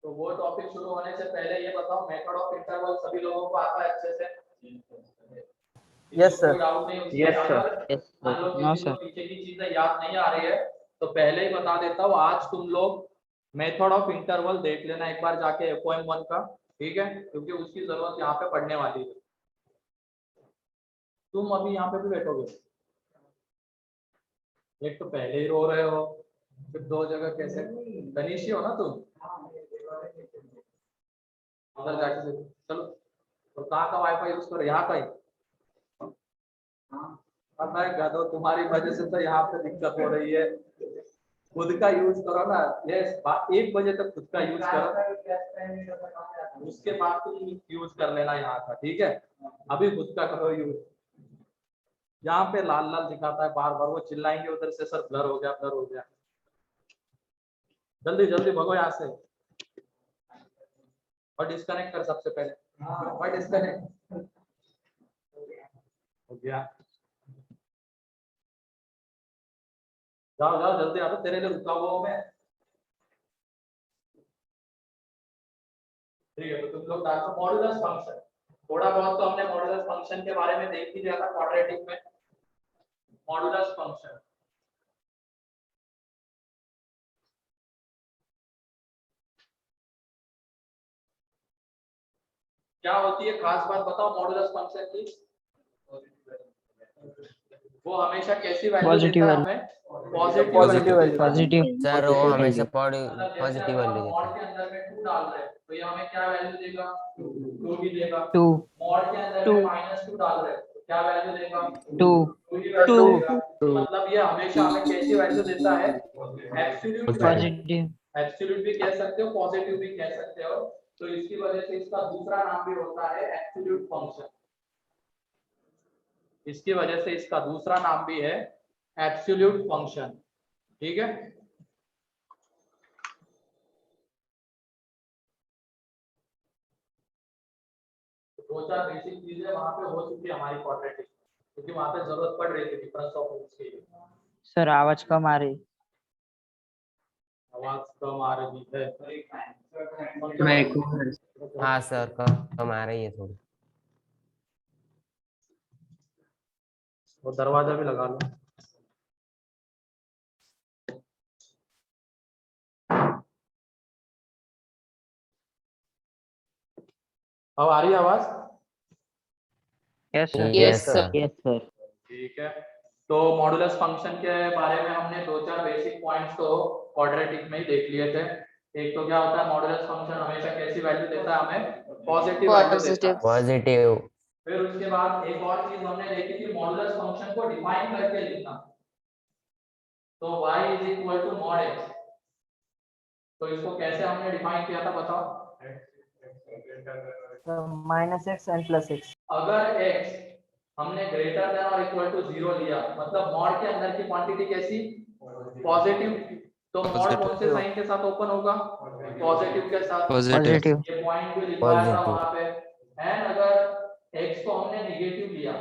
तो वो टॉपिक शुरू होने से पहले ये बताओ, मेथड ऑफ इंटरवल सभी लोगों को आता है अच्छे से? Yes sir. कोई डाउट नहीं उसमें? Yes sir. अगर मान लो किसी को पीछे की चीजें याद नहीं आ रही है तो पहले ही बता देता हूँ, आज तुम लोग मेथड ऑफ इंटरवल देख लेना एक बार जाके FOM 1 का, ठीक है, क्योंकि उसकी जरूरत यहाँ पे पड़ने वाली है। तुम अभी यहाँ पे भी बैठोगे, एक तो पहले ही रो रहे हो, फिर दो जगह कैसे? तनीशी हो ना तुम? उधर जाके देखो, चलो। तो कहाँ का वाईफाई यूज करो? यहाँ का ही? पता है गधो, तुम्हारी वजह से तो यहाँ पे दिक्कत हो रही है। खुद का यूज करो ना, ये 1 बजे तक खुद का यूज करो, उसके बाद तुम यूज कर लेना यहाँ का, ठीक है? अभी खुद का करो यूज। यहाँ पे लाल लाल दिखाता है बार बार, वो चिल्लाएंगे उधर से, सर ब्लर हो गया, ब्लर हो गया। जल्दी जल्दी भगो यहाँ से, और डिस्कनेक्ट कर सबसे पहले। और डिस्कनेक्ट हो गया। जाओ जाओ जल्दी, आ जाओ, तेरे लिए रुका हुआ हूं मैं। ठीक है, तो तुम लोग डालो मॉडुलस फंक्शन। थोड़ा बहुत तो हमने मॉडुलस फंक्शन के बारे में देख ही लिया था क्वाड्रेटिक में। मॉडुलस फंक्शन क्या होती है, खास बात बताओ मॉडुलस फंक्शन की। वो हमेशा कैसी वैल्यू देता है हमें? Positive value. पॉजिटिव सर वो हमेशा मतलब जैसे पॉजिटिव अगर वैल्यू हम देता मॉड है। के अंदर में 2 डाल रहे हैं तो ये हमें क्या वैल्यू देगा? 2 ही देगा। 2 मॉड के अंदर में -2 डाल रहे हैं तो क्या वैल्यू देगा? 2 2 ही वैल्यू देगा। मतलब ये हमेशा हमें कैसी वैल्यू देता है? Absolute value. पॉजिटिव एब्सोल्यूट भी कह सकते हो, पॉजिटिव भी कह सकते हो। तो इसकी वजह से इसका दूसरा नाम भी होता है एब्सोल्यूट फंक्शन। इसकी वजह से इसका दूसरा नाम भी है एब्सोल्यूट फंक्शन, ठीक है? दो चार बेसिक चीजें वहां पे हो चुकी है हमारी क्वाड्रेटिक, क्योंकि वहां पे जरूरत पड़ रही थी डिफरेंस ऑफ रूट्स की। सर आवाज कम आ रही। आवाज कम आ रही है? हाँ सर कम आ रही है थोड़ी। वो दरवाजा भी लगा लो। अब आ रही है आवाज? Yes sir. Yes sir. Yes sir. ठीक है, तो मॉडुलस फंक्शन के बारे में हमने दो चार बेसिक पॉइंट्स तो क्वाड्रेटिक में ही देख लिए थे। एक तो क्या होता है, मॉडुलस फंक्शन हमेशा कैसी वैल्यू देता है हमें? पॉजिटिव वैल्यू देता है। पॉजिटिव। फिर उसके बाद एक और चीज हमने देखी थी, मॉडुलस फंक्शन को डिफाइन करके लिखना। तो y = mod x। तो इसको कैसे हमने डिफाइन किया था बताओ? -x n + x। अगर x हमने ग्रेटर देन और इक्वल टू 0 लिया, मतलब मॉड के अंदर की क्वांटिटी कैसी? पॉजिटिव। तो मॉड कौन से साइन के साथ ओपन होगा? पॉजिटिव के साथ। पॉजिटिव। ये पॉइंट भी लिखवाया था पॉजिटिव। वहां पे। एंड अगर x को हमने नेगेटिव लिया,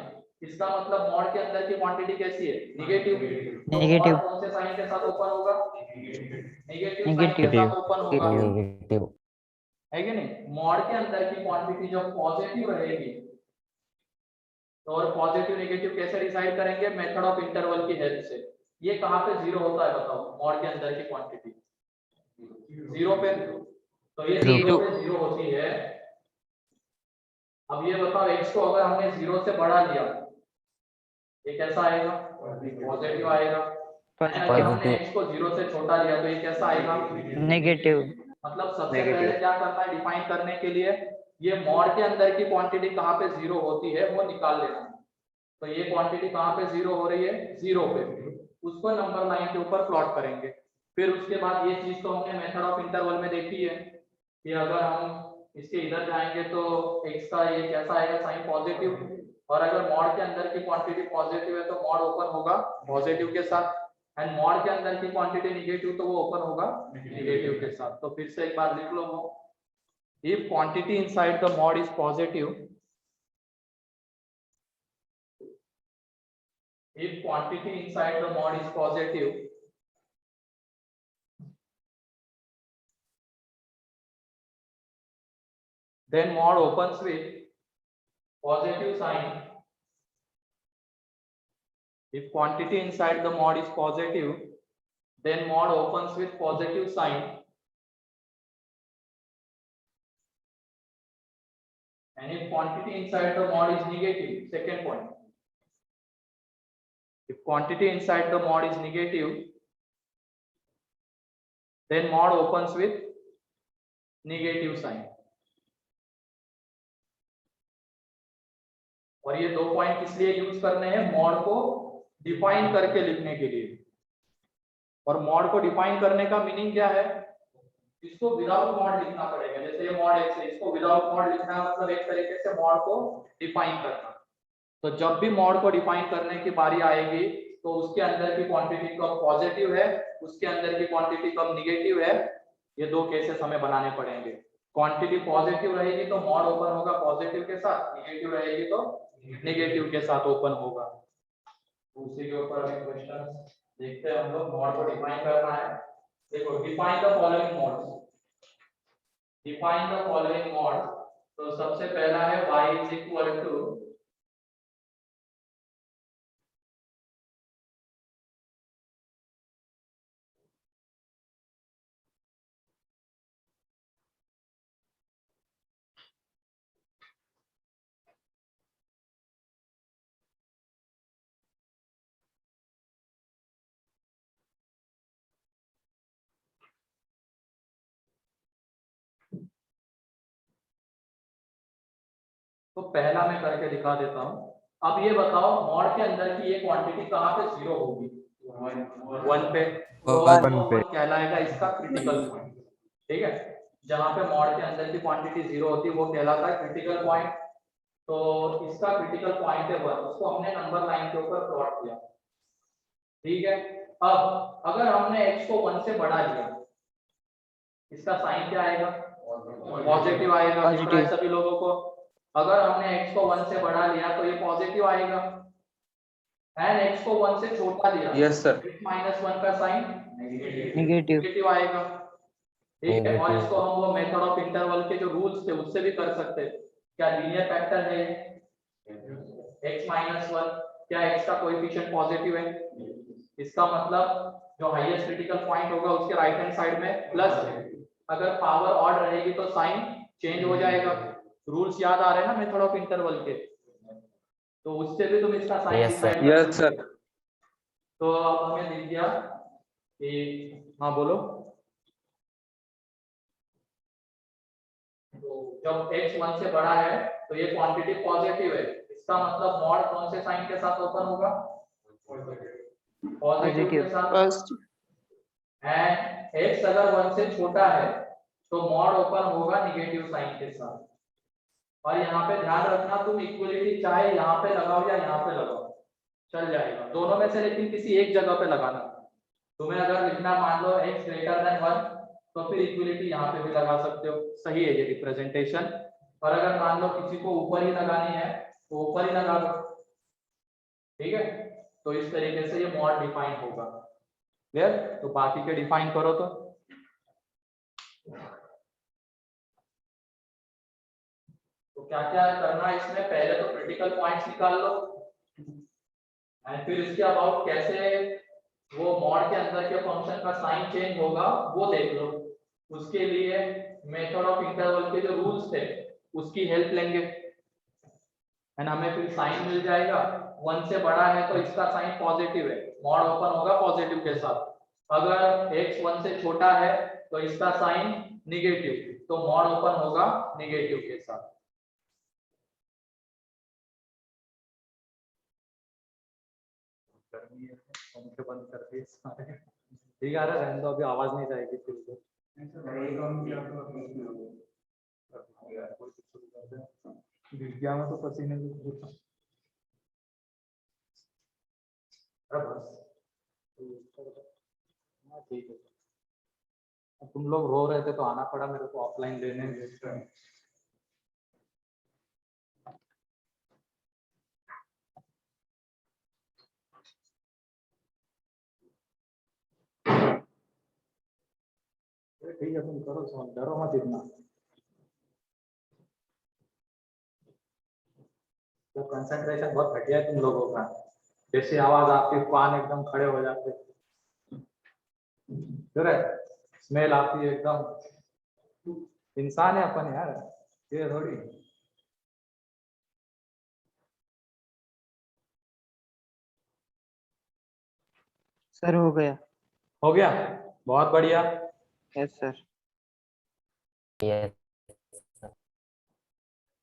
इसका मतलब मॉड के अंदर की क्वांटिटी कैसी है? नेगेटिव। तो नेगेटिव। मॉड कौन से साइन के साथ ओपन होगा? नेगेटिव साइन के नेगेटिव। साथ ओपन होगा, नेगेटिव। है कि नहीं? मॉड के अंदर की क्वांटिटी जब पॉजिटिव रहेगी, तो और पॉजिटिव नेगेटिव कैसे डिसाइड करेंगे? मेथड ऑफ इंटरवल की हेल्प से। ये कहां पे 0 होता है बताओ? मॉड के अंदर की क्वांटिटी 0 पे। तो ये 0 पे 0 होती है। अब ये बताओ, x को अगर हमने 0 से बढ़ा लिया, ये कैसा आएगा? पॉजिटिव आएगा। अगर हमने पॉजिटिव। x को 0 से छोटा लिया तो ये कैसा आएगा? नेगेटिव। मतलब सबसे पहले क्या करना है डिफाइन करने के लिए? ये मॉड के अंदर की क्वांटिटी कहां पे 0 होती है वो निकाल लेना। तो ये क्वांटिटी कहां पे 0 हो रही है? 0 पे। उसको नंबर लाइन के ऊपर प्लॉट करेंगे। फिर उसके बाद ये चीज तो हमने मेथड ऑफ इंटरवल में देखी है कि अगर हम इसके इधर जाएंगे तो x का ये कैसा आएगा? Sign positive. और अगर मॉड के अंदर की क्वांटिटी पॉजिटिव है तो मॉड ओपन होगा पॉजिटिव के साथ, एंड मॉड के अंदर की क्वांटिटी नेगेटिव तो वो ओपन होगा नेगेटिव के साथ। तो फिर से एक बार लिख लो वो, if quantity inside the mod is positive, if quantity inside the mod is positive, then mod opens with positive sign. If quantity inside the mod is positive, then mod opens with positive sign. And if quantity inside the mod is negative, second point. If quantity inside the mod is negative, then mod opens with negative sign. और ये दो point किस लिए use करने हैं? Mod को define करके लिखने के लिए। और मॉड को डिफाइन करने का मीनिंग क्या है? इसको विदाउट मॉड लिखना पड़ेगा। जैसे ये मॉड x है, इसको विदाउट मॉड लिखना है, मतलब एक तरीके से मॉड को डिफाइन करना। तो जब भी मॉड को डिफाइन करने की बारी आएगी तो उसके अंदर की क्वांटिटी कब पॉजिटिव है, उसके अंदर की क्वांटिटी कब निगेटिव है, ये दो केसेस हमें बनाने पड़ेंगे। क्वांटिटी पॉजिटिव रहेगी तो मॉड ओपन होगा पॉजिटिव के साथ, निगेटिव रहेगी तो नेगेटिव के साथ ओपन होगा। उसी के ऊपर अभी क्वेश्चन देखते हैं हम लोग। मॉड को डिफाइन करना है। देखो, define the following mods. Define the following mod. तो सबसे पहला है y इज इक्वल टू तो पहला मैं करके दिखा देता हूं। अब ये बताओ मॉड के अंदर की ये क्वांटिटी कहां पे जीरो होगी? 1 पे। तो 1 पे। कहलाएगा इसका क्रिटिकल पॉइंट। ठीक है, जहां पे मॉड के अंदर की क्वांटिटी जीरो होती है वो कहलाता है क्रिटिकल पॉइंट। तो इसका क्रिटिकल पॉइंट है 1, उसको हमने नंबर लाइन के ऊपर प्लॉट किया। ठीक है, अब अगर हमने x को 1 से बढ़ा लिया, इसका साइन क्या आएगा? पॉजिटिव आएगा। दिख रहा है सभी लोगों को? अगर हमने x को 1 से बढ़ा लिया तो ये पॉजिटिव आएगा। एंड x को 1 से छोटा लिया, यस सर। -1 का साइन नेगेटिव। नेगेटिव आएगा। ठीक है, और Negative. इसको हम वो मेथड ऑफ इंटरवल के जो रूल्स थे उससे भी कर सकते हैं। क्या लीनियर फैक्टर है x-1? क्या x का कोएफिशिएंट पॉजिटिव है? इसका मतलब जो हाईएस्ट क्रिटिकल पॉइंट होगा उसके राइट हैंड साइड में प्लस है। अगर पावर ऑड रहेगी तो साइन चेंज हो जाएगा। रूल्स याद आ रहे हैं ना मेथड ऑफ इंटरवल के? तो उससे भी तुम इसका साइन Yes, sir. डिसाइड कर यस सकते हो। सर। तो अब हमें दिख गया कि हाँ बोलो। तो जब x 1 से बड़ा है तो ये क्वांटिटी पॉजिटिव है। इसका मतलब मॉड कौन से साइन के साथ ओपन होगा? पॉजिटिव के साथ। एंड x अगर 1 से छोटा है तो मॉड ओपन होगा नेगेटिव साइन के साथ। और यहाँ पे ध्यान रखना, तुम इक्वलिटी चाहे यहाँ पे लगाओ या यहाँ पे लगाओ, चल जाएगा दोनों में से, लेकिन किसी एक जगह पे लगाना। तुम्हें अगर लिखना मान लो x ग्रेटर देन 1 तो फिर इक्वलिटी यहाँ पे भी लगा सकते हो। सही है ये रिप्रेजेंटेशन। और अगर मान लो किसी को ऊपर ही लगानी है तो ऊपर ही लगा दो। ठीक है, तो इस तरीके से ये मॉड डिफाइन होगा। क्लियर? तो बाकी के डिफाइन करो। तो क्या क्या करना है इसमें? पहले तो क्रिटिकल पॉइंट्स निकाल लो एंड फिर इसके अबाउट कैसे वो मॉड के अंदर के फंक्शन का साइन चेंज होगा वो देख लो। उसके लिए मेथड ऑफ इंटरवल के जो रूल्स थे उसकी हेल्प लेंगे एंड हमें फिर साइन मिल जाएगा। 1 से बड़ा है तो इसका साइन पॉजिटिव है, मॉड ओपन होगा पॉजिटिव के साथ। अगर x 1 से छोटा है तो इसका साइन निगेटिव, तो मॉड ओपन होगा निगेटिव के साथ। पंखे बंद कर दिए सारे। ठीक है, रहने दो, अभी आवाज नहीं जाएगी फिर से। गया में तो पसीने भी बस। हाँ ठीक है, तुम लोग रो रहे थे तो आना पड़ा मेरे को ऑफलाइन लेने। ठीक है, तुम करो, डरो मत इतना। तो कंसंट्रेशन बहुत घटिया है तुम लोगों का, जैसे आवाज आती कान एकदम खड़े हो जाते, स्मेल आती है एकदम। इंसान है अपन यार, ये थोड़ी। सर हो गया। हो गया, बहुत बढ़िया। Yes sir. यस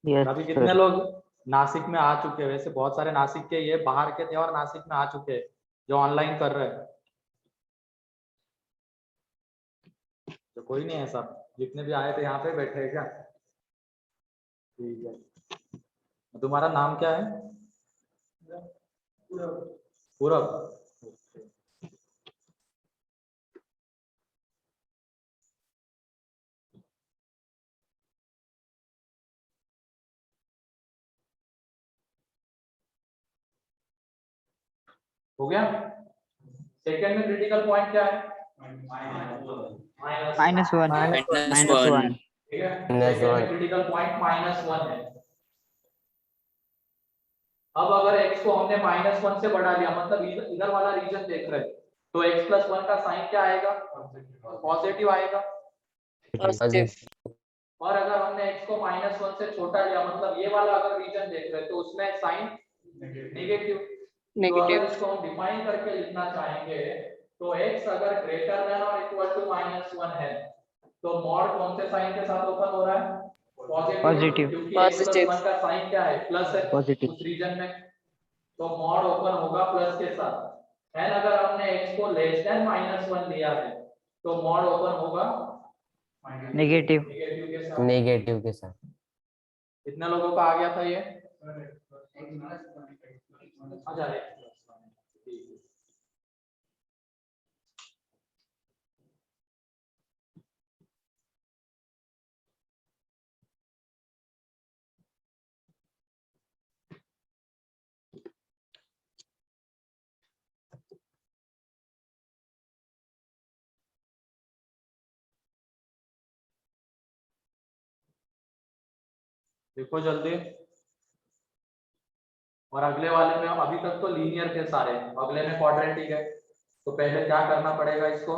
यस अभी कितने लोग नासिक में आ चुके हैं? वैसे बहुत सारे नासिक के ये बाहर के थे और नासिक में आ चुके हैं जो ऑनलाइन कर रहे हैं, तो कोई नहीं है, सब जितने भी आए थे यहाँ पे बैठे हैं क्या? ठीक है, तुम्हारा नाम क्या है? पूरब। हो गया। सेकंड में क्रिटिकल पॉइंट क्या है? -1 -1 ठीक है, -1 सेकंड में क्रिटिकल पॉइंट -1 है। अब अगर x को हमने -1 से बढ़ा लिया, मतलब इधर वाला रीजन देख रहे हैं, तो x + 1 का साइन क्या आएगा? पॉजिटिव आएगा। और अगर हमने x को -1 से छोटा लिया, मतलब ये वाला अगर रीजन देख रहे हैं, तो उसमें साइन नेगेटिव। तो अगर इसको हम डिफाइन करके लिखना चाहेंगे, तो x अगर ग्रेटर देन और इक्वल टू -1 है, तो मॉड कौन से साइन के साथ ओपन हो रहा है? पॉजिटिव, क्योंकि x + 1 का साइन क्या है? प्लस है पॉजिटिव। उस रीजन में, तो मॉड ओपन होगा प्लस के साथ। एंड अगर हमने x को लेस देन -1 लिया है, तो मॉड ओपन होगा नेगेटिव। नेगेटिव के साथ। कितने लोगों का आ गया था ये? अच्छा, देखो जल्दी। और अगले वाले में हम अभी तक तो लीनियर थे सारे, अगले में क्वाड्रेटिक है, तो पहले क्या करना पड़ेगा? इसको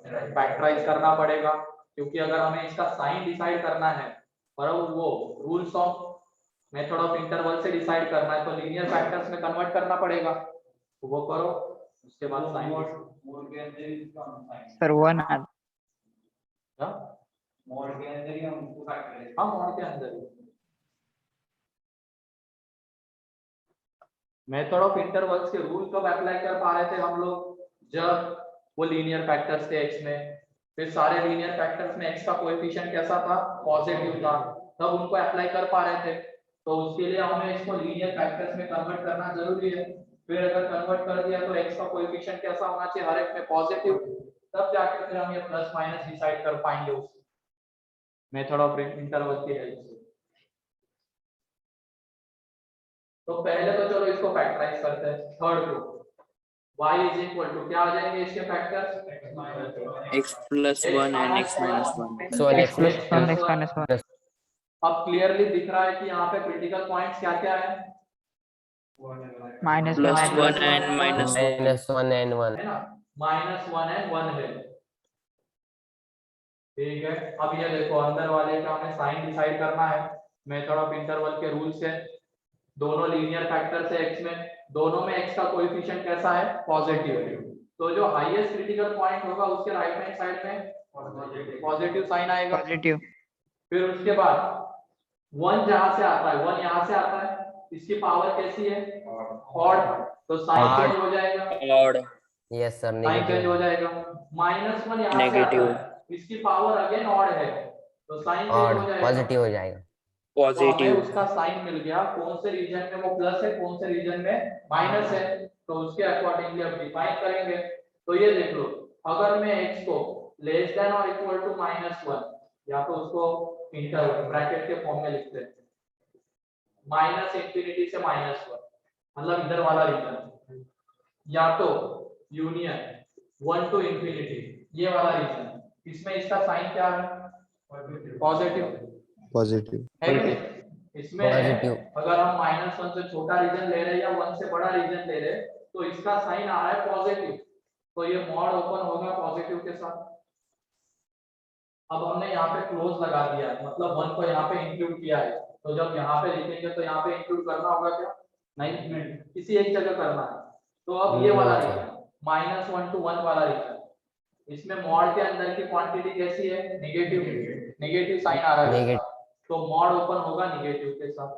फैक्टराइज करना पड़ेगा, क्योंकि अगर हमें इसका साइन डिसाइड करना है और वो rules of method of interval से डिसाइड करना है, तो लीनियर फैक्टर्स में कन्वर्ट करना पड़ेगा, तो वो करो, उसके बाद साइन। सर 1 मोड के अंदर ही हम उसको फैक्टराइज, हाँ मोड के अंदर ही। मेथड ऑफ इंटरवल्स के रूल कब अप्लाई कर पा रहे थे हम लोग? जब वो लीनियर फैक्टर्स थे x में, फिर सारे लीनियर फैक्टर्स में x का कोएफिशिएंट कैसा था? पॉजिटिव था, तब उनको अप्लाई कर पा रहे थे। तो उसके लिए हमें इसको लीनियर फैक्टर्स में कन्वर्ट करना जरूरी है। फिर अगर कन्वर्ट कर दिया तो x का कोएफिशिएंट कैसा होना चाहिए? हर एक में पॉजिटिव, तब जाके फिर हम ये प्लस माइनस डिसाइड कर पाएंगे उस मेथड ऑफ इंटरवल की हेल्प से। तो पहले तो चलो इसको फैक्टराइज करते हैं। थर्ड को y = क्या आ जाएंगे इसके factors? x + 1 and x - 1। So x + 1 अब क्लियरली दिख रहा है कि यहाँ पे क्रिटिकल पॉइंट्स क्या क्या है? -1 +1 and -1। -1 and 1 है ना, -1 and 1 है। ठीक है, अब ये देखो अंदर वाले का हमें साइन डिसाइड करना है मेथड ऑफ इंटरवल के रूल से। दोनों लीनियर फैक्टर्स है x में, दोनों में x का कोएफिशिएंट कैसा है? पॉजिटिव है। तो जो हाईएस्ट क्रिटिकल पॉइंट होगा उसके राइट हैंड साइड में पॉजिटिव साइन आएगा। पॉजिटिव। फिर उसके बाद 1 जहां से आता है, 1 यहां से आता है, इसकी पावर कैसी है? ऑड, तो साइन चेंज हो जाएगा। Odd. Yes sir sign change हो नेगेटिव जाएगा। -1 यहां से आता नेगेटिव। है, इसकी पावर अगेन ऑड है, तो साइन चेंज और हो जाएगा। पॉजिटिव हो जाएगा। तो हमें पॉजिटिव। उसका साइन मिल गया, कौन से रीजन में वो प्लस है, कौन से रीजन में माइनस है, तो उसके अकॉर्डिंगली अब डिफाइन करेंगे। तो ये देख लो, अगर मैं x को लेस देन और इक्वल टू -1, या तो उसको इंटरवल ब्रैकेट के फॉर्म में लिखते हैं, -∞ से -1, मतलब इधर वाला रीजन, या तो यूनियन 1 to ∞, ये वाला रीजन, इसमें इसका साइन क्या है? पॉजिटिव पॉजिटिव है कि नहीं? इसमें पॉजिटिव। अगर हम -1 से छोटा रीजन ले रहे हैं या 1 से बड़ा रीजन ले रहे हैं तो इसका साइन आ रहा है पॉजिटिव, तो ये मॉड ओपन होगा पॉजिटिव के साथ। अब हमने यहाँ पे क्लोज लगा दिया है, मतलब 1 को यहाँ पे इंक्लूड किया है, तो जब यहाँ पे लिखेंगे तो यहाँ पे इंक्लूड करना होगा क्या? नहीं, किसी एक जगह करना है। तो अब ये वाला No, sir. रीजन -1 to 1 वाला रीजन, इसमें मॉड के अंदर की क्वांटिटी कैसी है? नेगेटिव, नेगेटिव साइन आ रहा है Negative. इसका, तो मॉड ओपन होगा नेगेटिव के साथ।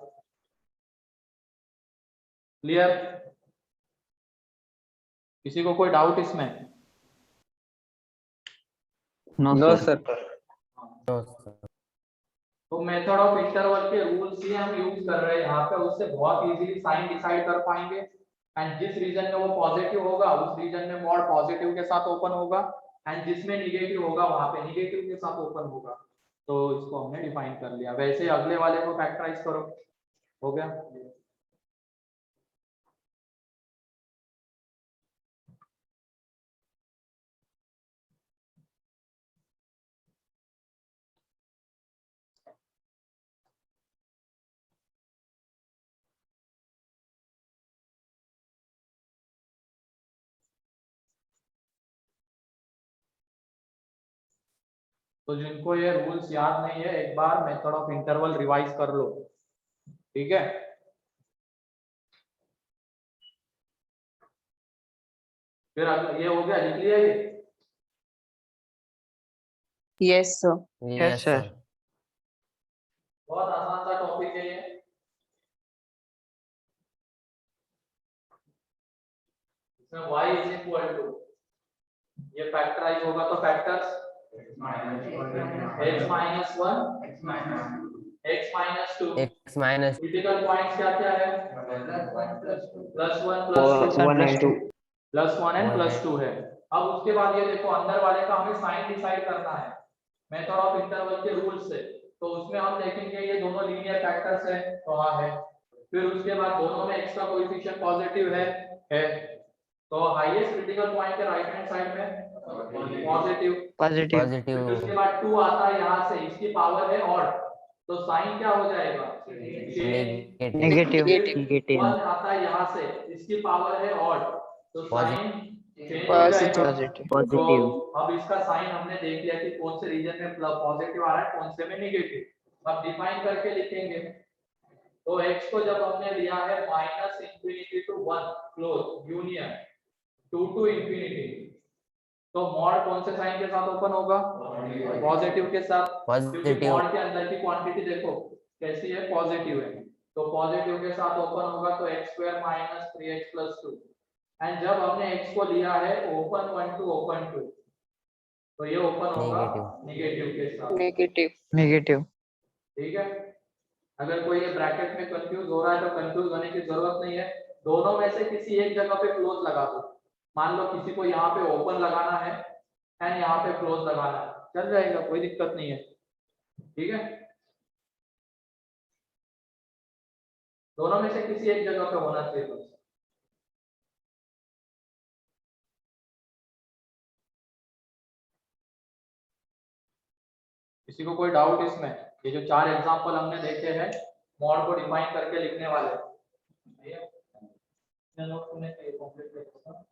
क्लियर? किसी को कोई डाउट इसमें? No sir. No, sir. तो मेथड ऑफ इंटरवल के रूल्स ही हम यूज कर रहे हैं यहाँ पे, उससे बहुत इजीली साइन डिसाइड कर पाएंगे। एंड जिस रीजन में वो पॉजिटिव होगा उस रीजन में मॉड पॉजिटिव के साथ ओपन होगा, एंड जिसमें निगेटिव होगा वहां पे निगेटिव के साथ ओपन होगा। तो इसको हमने डिफाइन कर लिया। वैसे अगले वाले को फैक्टराइज करो, हो गया। तो जिनको ये रूल्स याद नहीं है एक बार मेथड ऑफ इंटरवल रिवाइज कर लो, ठीक है। फिर ये हो गया, लिख लिया ये। Yes, sir. Yes, sir. sir. बहुत आसान सा टॉपिक है ये। इसमें y इज इक्वल टू, ये फैक्टराइज होगा तो factors x -1 x -2 X minus critical points क्या क्या है? +1 1 and 2। +1 एंड +2 है। अब उसके बाद ये देखो अंदर वाले का हमें साइन डिसाइड करना है मेथड ऑफ इंटरवल के रूल से, तो उसमें हम देखेंगे ये दोनों लीनियर फैक्टर्स है, तो हाँ है। फिर उसके बाद दोनों में x का कोएफिशिएंट पॉजिटिव है, तो हाईएस्ट क्रिटिकल पॉइंट के राइट हैंड साइड में पॉजिटिव। पॉजिटिव। फिर positive. उसके बाद 2 आता है यहाँ से, इसकी पावर है ऑड, तो साइन क्या हो जाएगा? Negative. नेगेटिव। Negative. नेगेटिव। 1 आता है यहाँ से, इसकी पावर है ऑड, तो साइन चेंज हो Positive. जाएगा। पॉजिटिव। पॉजिटिव। तो अब इसका साइन हमने देख लिया कि कौन से रीजन में पॉजिटिव आ रहा है, कौन से में नेगेटिव। अब डिफाइन करके लिखेंगे। तो x को जब हमने लिया है -∞ to 1 क्लोज यूनियन 2 to ∞, तो मॉड कौन से साइन के साथ ओपन होगा? पॉजिटिव के साथ, क्योंकि Positive. मॉड के अंदर की क्वांटिटी देखो कैसी है, पॉजिटिव है, तो पॉजिटिव के साथ ओपन होगा तो x² - 3x + 2। एंड जब हमने x को लिया है ओपन 1 to ओपन 2, तो ये ओपन होगा Negative. नेगेटिव के साथ, Negative. नेगेटिव। ठीक है। अगर कोई ये ब्रैकेट में कंफ्यूज हो रहा है तो कंफ्यूज होने की जरूरत नहीं है, दोनों में से किसी एक जगह पे क्लोज लगा दो। मान लो किसी को यहाँ पे ओपन लगाना है एंड यहाँ पे क्लोज लगाना है, चल जाएगा, कोई दिक्कत नहीं है, ठीक है। दोनों में से किसी एक जगह पे होना चाहिए बस। किसी को कोई डाउट इसमें? ये जो 4 एग्जांपल हमने देखे हैं मॉड को डिफाइन करके लिखने वाले, नोट करने के लिए कंप्लीट करो।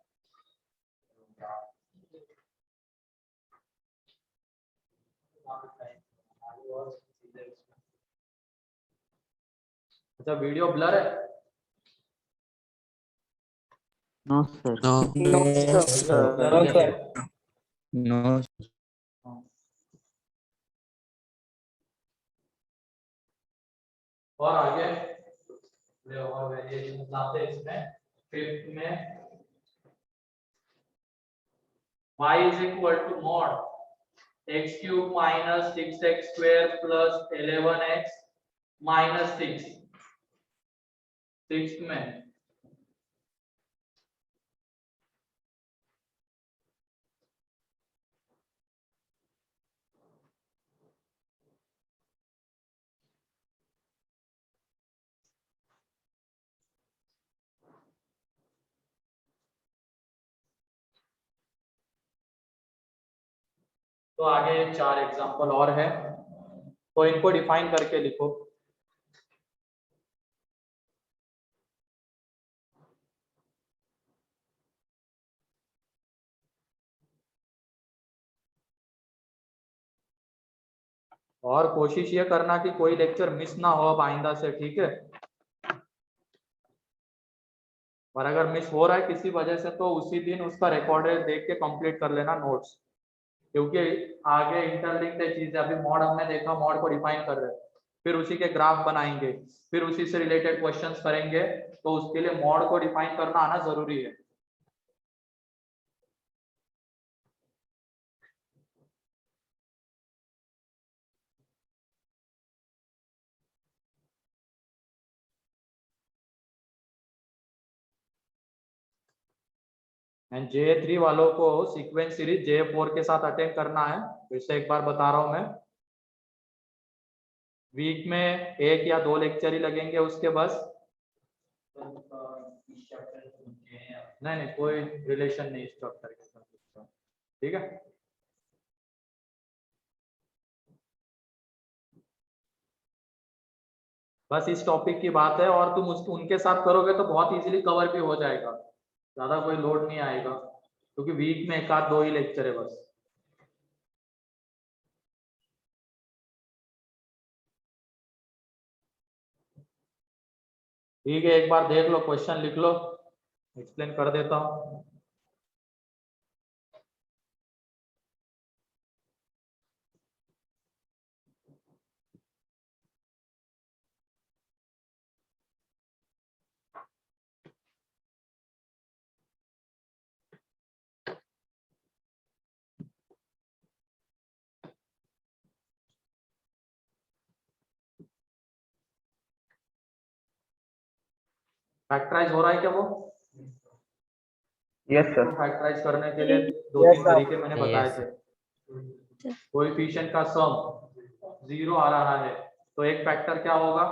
अच्छा वीडियो ब्लर है? No sir. No. No, sir. No. और आगे और वेरिएशन लाते हैं इसमें। फिफ्थ में y is equal to mod x³ - 6x² + 11x - 6। Sixth में तो आगे 4 एग्जांपल और है, तो इनको डिफाइन करके लिखो। और कोशिश ये करना कि कोई लेक्चर मिस ना हो अब आइंदा से, ठीक है। और अगर मिस हो रहा है किसी वजह से तो उसी दिन उसका रिकॉर्डेड देख के कंप्लीट कर लेना नोट्स, क्योंकि आगे इंटरलिंक्ड है चीजें। अभी मॉड हमने देखा, मॉड को डिफाइन कर रहे हैं, फिर उसी के ग्राफ बनाएंगे, फिर उसी से रिलेटेड क्वेश्चंस करेंगे, तो उसके लिए मॉड को डिफाइन करना आना जरूरी है। एंड J3 वालों को सीक्वेंस सीरीज J4 के साथ अटेंड करना है। फिर से एक बार बता रहा हूं मैं, वीक में 1 या 2 लेक्चर ही लगेंगे उसके बस। नहीं कोई रिलेशन नहीं स्ट्रक्चर के साथ, ठीक है। बस इस टॉपिक की बात है, और तुम उसको उनके साथ करोगे तो बहुत इजीली कवर भी हो जाएगा, ज्यादा कोई लोड नहीं आएगा, क्योंकि वीक में 1 आध 2 ही लेक्चर है बस। ठीक है, एक बार देख लो, क्वेश्चन लिख लो, एक्सप्लेन कर देता हूँ। फैक्टराइज हो रहा है क्या वो? Yes sir. फैक्टराइज करने के लिए 2-3 तरीके मैंने बताए Yes. थे। कोएफिशिएंट का सम 0 आ रहा है तो एक फैक्टर क्या होगा?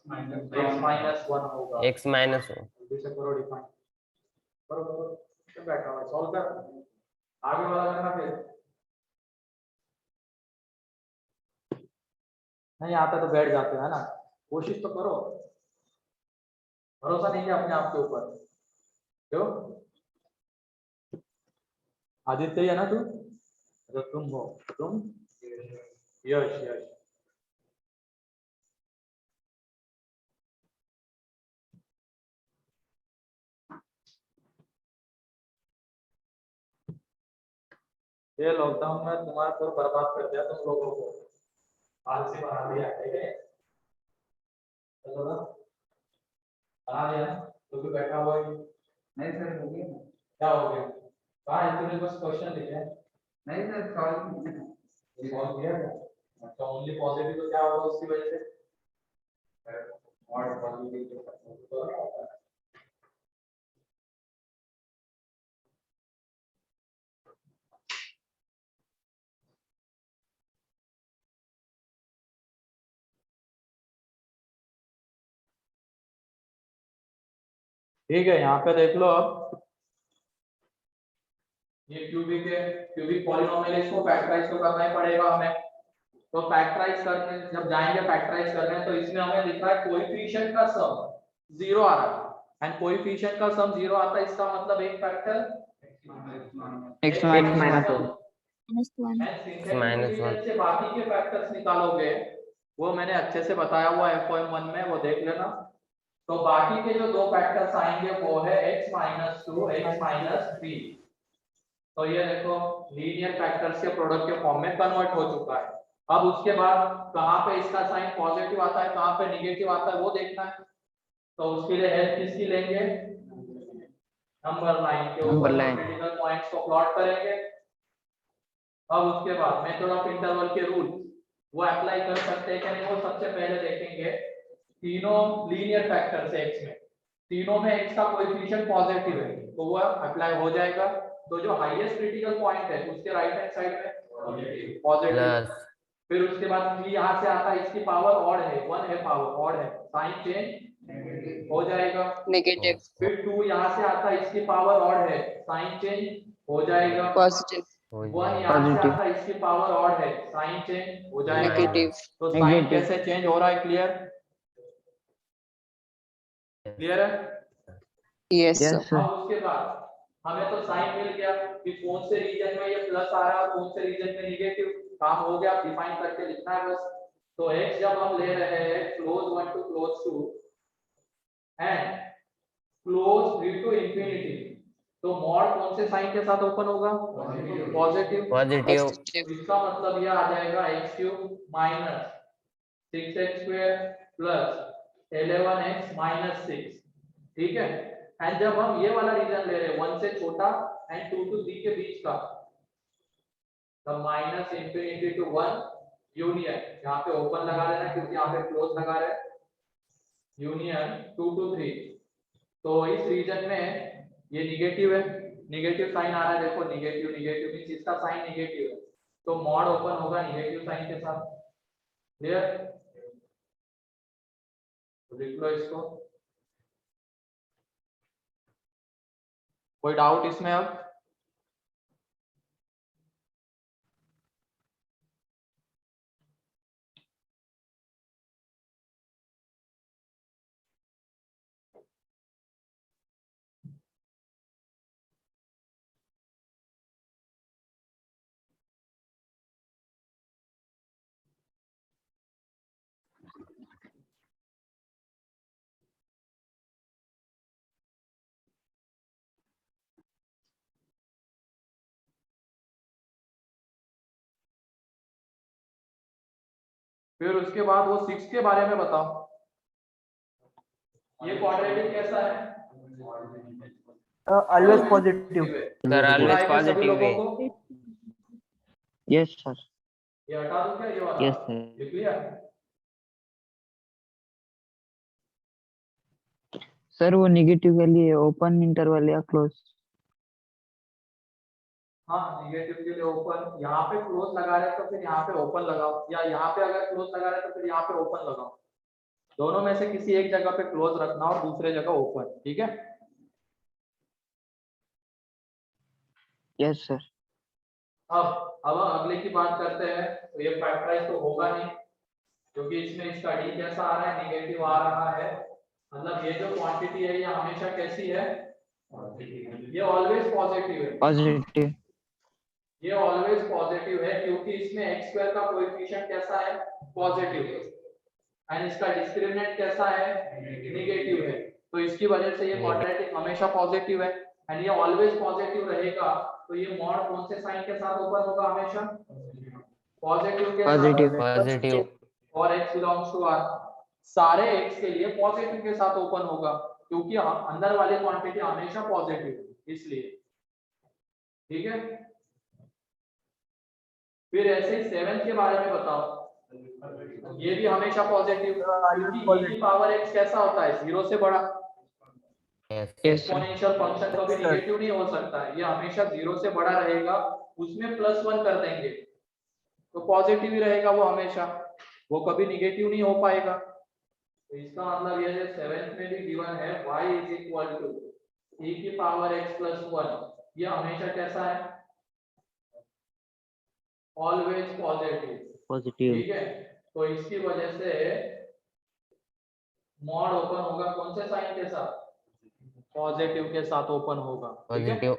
x-1 होगा। x minus 1. जल्दी से करो, डिफाइन करो करो, क्यों बैठा हुआ है? सॉल्व कर, आगे वाला करना फिर। नहीं आता तो बैठ जाते हैं ना, कोशिश तो करो, भरोसा नहीं है अपने आप के ऊपर। क्यों? आदित्य ही है ना तू? तो तुम हो, तुम यश यश। ये लॉकडाउन में तुम्हारा तो बर्बाद कर दिया तुम लोगों को, आलसी बना दिया, ठीक है। चलो ना, बना दिया ना, तो भी बैठा हुआ है। नहीं सर, हो गया। क्या हो गया? कहाँ है? तूने बस क्वेश्चन लिखे हैं। नहीं सर, सॉल्व किया क्या? अच्छा, ओनली पॉजिटिव तो क्या होगा उसकी वजह से? और पॉजिटिव तो नहीं होता है। ठीक है, यहाँ पे देख लो अब, ये क्यूबिक पॉलिनोमियल, इसको फैक्टराइज तो करना ही पड़ेगा हमें। तो फैक्टराइज करने जब जाएंगे फैक्टराइज करने, तो इसमें हमें लिखा है कोएफिशिएंट का सम 0 आ रहा है, एंड कोएफिशिएंट का सम 0 आता है, इसका मतलब एक फैक्टर x minus 1 minus 1. से बाकी के फैक्टर्स निकालोगे, वो मैंने अच्छे से बताया हुआ है FOM1 में, वो देख लेना। तो बाकी के जो 2 फैक्टर्स आएंगे वो है x minus 2, x minus 3। तो ये देखो लीनियर फैक्टर्स के प्रोडक्ट के फॉर्म में कन्वर्ट हो चुका है। अब उसके बाद कहाँ पे इसका साइन पॉजिटिव आता है, कहाँ पे निगेटिव आता है, वो देखना है। तो उसके लिए हेल्प किसकी लेंगे? नंबर लाइन के Number ऊपर line. क्रिटिकल पॉइंट्स को प्लॉट करेंगे। अब उसके बाद मेथड ऑफ इंटरवल के रूल वो अप्लाई कर सकते हैं कि नहीं, वो सबसे पहले देखेंगे। तीनों लीनियर फैक्टर्स है x में, तीनों में x का कोएफिशिएंट पॉजिटिव है तो वो अप्लाई हो जाएगा। तो जो हाईएस्ट क्रिटिकल पॉइंट है उसके राइट हैंड साइड में पॉजिटिव, Plus. फिर उसके बाद p यहाँ से आता है, इसकी पावर ऑड है, 1 है, पावर ऑड है, साइन चेंज हो जाएगा। Negative. फिर 2 यहाँ से आता है, इसकी पावर ऑड है, साइन चेंज हो जाएगा। Positive. 1 यहाँ से आता है, इसकी पावर ऑड है, साइन चेंज हो जाएगा। Negative. तो साइन कैसे चेंज हो रहा है? क्लियर? क्लियर है? Yes, Yes sir. sir. अब उसके बाद हमें तो साइन मिल गया कि कौन से रीजन में ये प्लस आ रहा है और कौन से रीजन में निगेटिव, काम हो गया, डिफाइन करके लिखना है बस। तो x जब हम ले रहे हैं close 1 to close 2 and close 3 to infinity, तो मॉड कौन से साइन के साथ ओपन होगा? पॉजिटिव। पॉजिटिव इसका मतलब ये आ जाएगा x cube minus 6x square plus 11x minus 6, ठीक है। एंड जब हम ये वाला रीजन ले रहे हैं 1 से छोटा एंड 2 टू 3 के बीच का, तो माइनस इंफिनिटी टू 1 यूनियन, यहाँ पे ओपन लगा देना क्योंकि यहाँ पे क्लोज लगा रहे हैं, यूनियन 2 टू 3। तो इस रीजन में ये निगेटिव है, निगेटिव साइन आ रहा है, देखो निगेटिव निगेटिव मींस इसका साइन निगेटिव है, तो मॉड ओपन होगा निगेटिव साइन के साथ। क्लियर? तो लिख लो इसको। कोई डाउट इसमें अब? फिर उसके बाद वो 6 के बारे में बताओ। ये क्वाड्रेटिक कैसा है? Always positive. सर ऑलवेज सभी पॉजिटिव लोगों है। को Yes, sir. ये हटा दूं क्या ये वाला? Yes, sir. लिख लिया? सर वो निगेटिव के लिए ओपन इंटरवल या क्लोज? हाँ, निगेटिव के लिए ओपन, यहाँ पे क्लोज लगा रहे तो फिर यहाँ पे ओपन लगाओ, या यहाँ पे अगर क्लोज लगा रहे तो फिर यहाँ पे ओपन लगाओ। दोनों में से किसी एक जगह पे क्लोज रखना और दूसरे जगह ओपन, ठीक है? Yes, sir. अब हम अगले की बात करते हैं। तो ये फैक्टराइज तो होगा नहीं क्योंकि इसमें इसका डी कैसा आ रहा है? निगेटिव आ रहा है। मतलब ये जो क्वांटिटी है ये हमेशा कैसी है? ये ऑलवेज पॉजिटिव है। Positive. ये ऑलवेज पॉजिटिव है क्योंकि इसमें x स्क्वायर का कोएफिशिएंट कैसा है? पॉजिटिव है। एंड इसका डिस्क्रिमिनेंट कैसा है? नेगेटिव है। तो इसकी वजह से ये क्वाड्रेटिक हमेशा पॉजिटिव है एंड ये ऑलवेज पॉजिटिव रहेगा। तो ये मॉड कौन से साइन के साथ ओपन होगा? हमेशा पॉजिटिव के Positive. साथ। पॉजिटिव और x बिलोंग्स टू r, सारे x के लिए पॉजिटिव के साथ ओपन होगा क्योंकि अंदर वाली क्वांटिटी हमेशा पॉजिटिव है, इसलिए। ठीक है? फिर ऐसे ही 7 के बारे में बताओ। ये भी हमेशा पॉजिटिव क्योंकि e की पावर x कैसा होता है? 0 से बड़ा। Yes, sir. एक्सपोनेंशियल फंक्शन कभी नेगेटिव नहीं हो सकता है, ये हमेशा 0 से बड़ा रहेगा, उसमें +1 कर देंगे तो पॉजिटिव ही रहेगा वो हमेशा, वो कभी नेगेटिव नहीं हो पाएगा। तो इसका मतलब ये है 7th में भी गिवन है y = e की पावर x + 1, ये हमेशा कैसा है? Always positive. Positive. ठीक है? तो इसकी वजह से मॉड ओपन होगा कौन से साइन के साथ? पॉजिटिव के साथ ओपन होगा। ठीक है? पॉजिटिव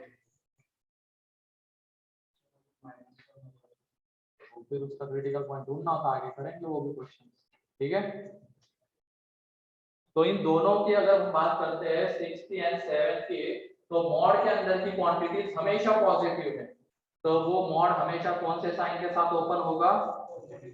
फिर उसका क्रिटिकल पॉइंट ढूंढना होता, आगे करेंगे वो भी क्वेश्चन। ठीक है? तो इन दोनों की अगर हम बात करते हैं 60 एंड 7 की, तो मॉड के अंदर की क्वांटिटीज हमेशा पॉजिटिव है, तो वो मॉड हमेशा कौन से साइन के साथ ओपन होगा?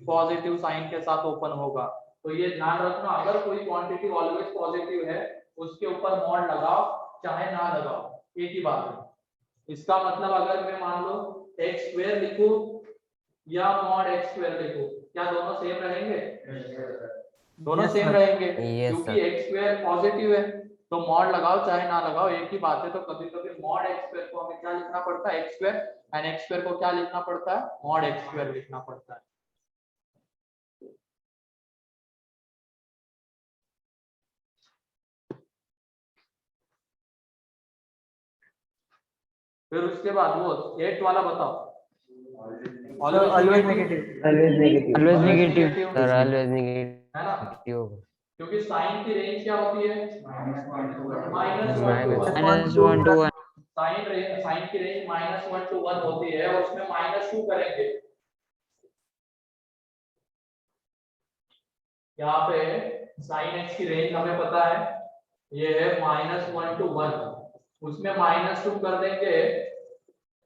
पॉजिटिव साइन के साथ ओपन होगा। तो ये ध्यान रखना, अगर कोई क्वांटिटी ऑलवेज पॉजिटिव है उसके ऊपर मॉड लगाओ चाहे ना लगाओ, एक ही बात है। इसका मतलब अगर मैं मान लो x² लिखूं या मॉड x² लिखूं, क्या दोनों सेम रहेंगे? दोनों सेम रहेंगे क्योंकि x² पॉजिटिव है, तो मॉड लगाओ चाहे ना लगाओ एक ही बात है। तो कभी कभी मॉड x² को हमें क्या लिखना पड़ता है? x² एंड x² को क्या लिखना पड़ता है? मॉड x² लिखना पड़ता है। फिर उसके बाद वो 8 वाला बताओ। Always negative. Always negative. Sir always negative है ना? क्योंकि साइन की रेंज क्या होती है? -1 1 to 1. साइन की रेंज -1 to 1 होती है और उसमें -2 करेंगे यहाँ पे साइन एक्स की रेंज हमें पता है, ये है -1 to 1, उसमें -2 कर देंगे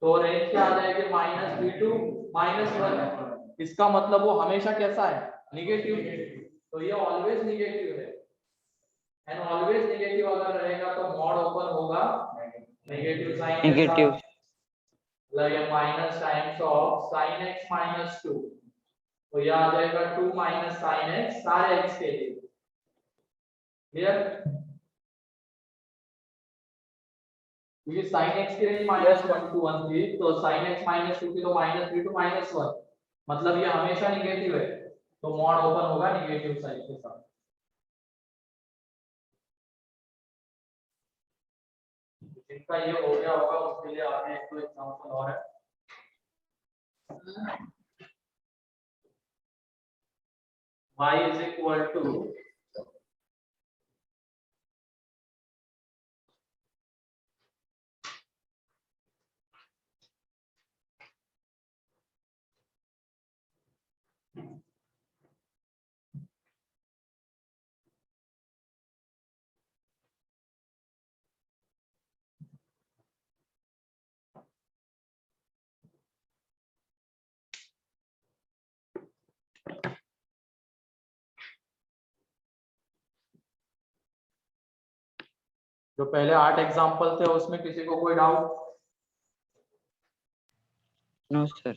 तो रेंज क्या आ जाएगी, -3 to -1। इसका मतलब वो हमेशा कैसा है, निगेटिव। तो ये ऑलवेज निगेटिव है, एंड ऑलवेज निगेटिव अगर रहेगा तो मॉड ओपन होगा नेगेटिव साइन के Negative. साथ, लगे minus times of sin x -2, तो ये आ जाएगा 2 - sin x सारे x के लिए। क्लियर? क्योंकि sin x की रेंज -1 to 1 थी, तो sin x -2 की तो -3 to -1, मतलब ये हमेशा निगेटिव है, तो मॉड ओपन होगा निगेटिव साइन के साथ। जिनका ये हो गया होगा उसके लिए आगे एक तो एग्जांपल और है। y is equal to जो पहले 8 एग्जांपल थे उसमें किसी को कोई doubt? No, sir.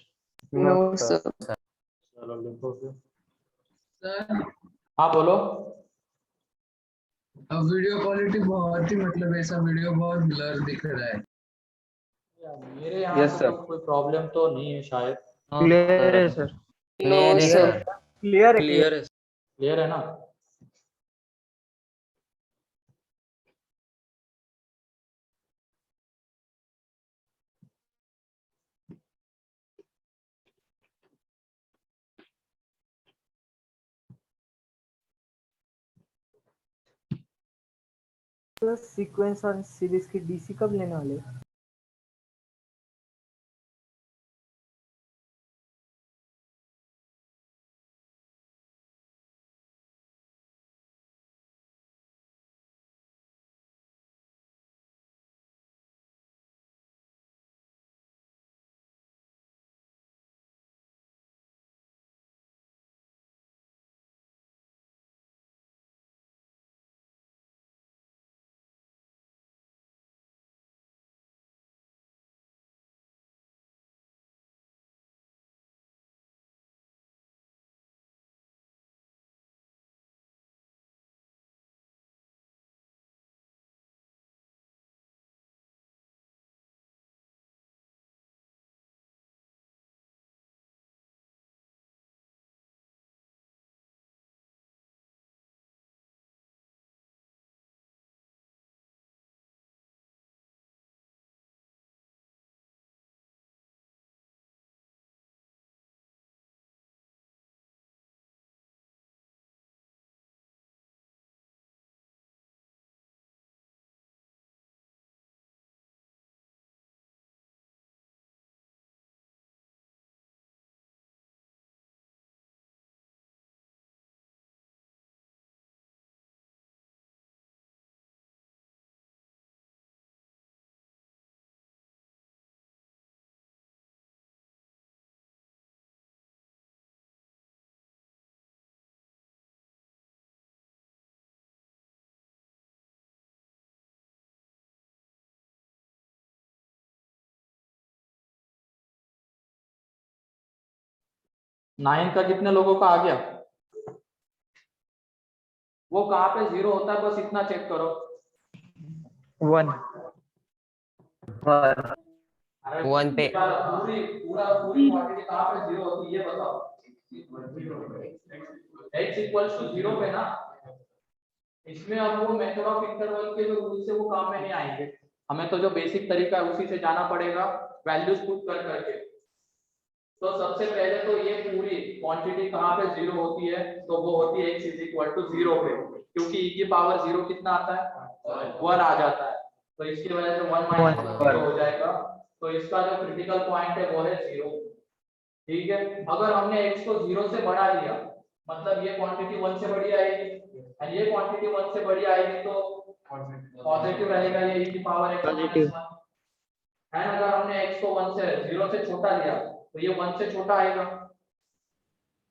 No, sir. चलो लिखो फिर। हाँ बोलो। अब वीडियो क्वालिटी बहुत ही मतलब ऐसा वीडियो बहुत ब्लर दिख रहा है। मेरे यहाँ Yes, से sir. तो कोई प्रॉब्लम तो नहीं है शायद। Clear है sir. No, sir. क्लियर है। क्लियर है ना? सीक्वेंस और सीरीज की डीसी कब लेने वाले? नाइन का कितने लोगों का आ गया? वो कहाँ पे 0 होता है बस इतना चेक करो। 1. अरे 1 पे। पूरी क्वांटिटी कहाँ पे 0 होती है ये बताओ। x इक्वल्स टू 0 पे ना, इसमें अब वो मेथड ऑफ इंटरवल के जो रूल से वो काम में नहीं आएंगे, हमें तो जो बेसिक तरीका है उसी से जाना पड़ेगा वैल्यूज पुट कर करके। तो सबसे पहले तो ये पूरी क्वांटिटी कहाँ पे 0 होती है, तो वो होती है x इज इक्वल टू 0 पे, क्योंकि e की पावर 0 कितना आता है, 1 आ जाता है, तो इसकी वजह से 1 - 0 हो जाएगा। तो इसका जो क्रिटिकल पॉइंट है वो है 0। ठीक है, अगर हमने x को 0 से बढ़ा लिया, मतलब ये क्वांटिटी 1 से बड़ी आएगी, और ये क्वांटिटी 1 से बड़ी आएगी तो पॉजिटिव रहेगा ये e की पावर x Positive. 1 है। अगर हमने x को 1 से 0 से छोटा लिया तो ये 1 से छोटा आएगा,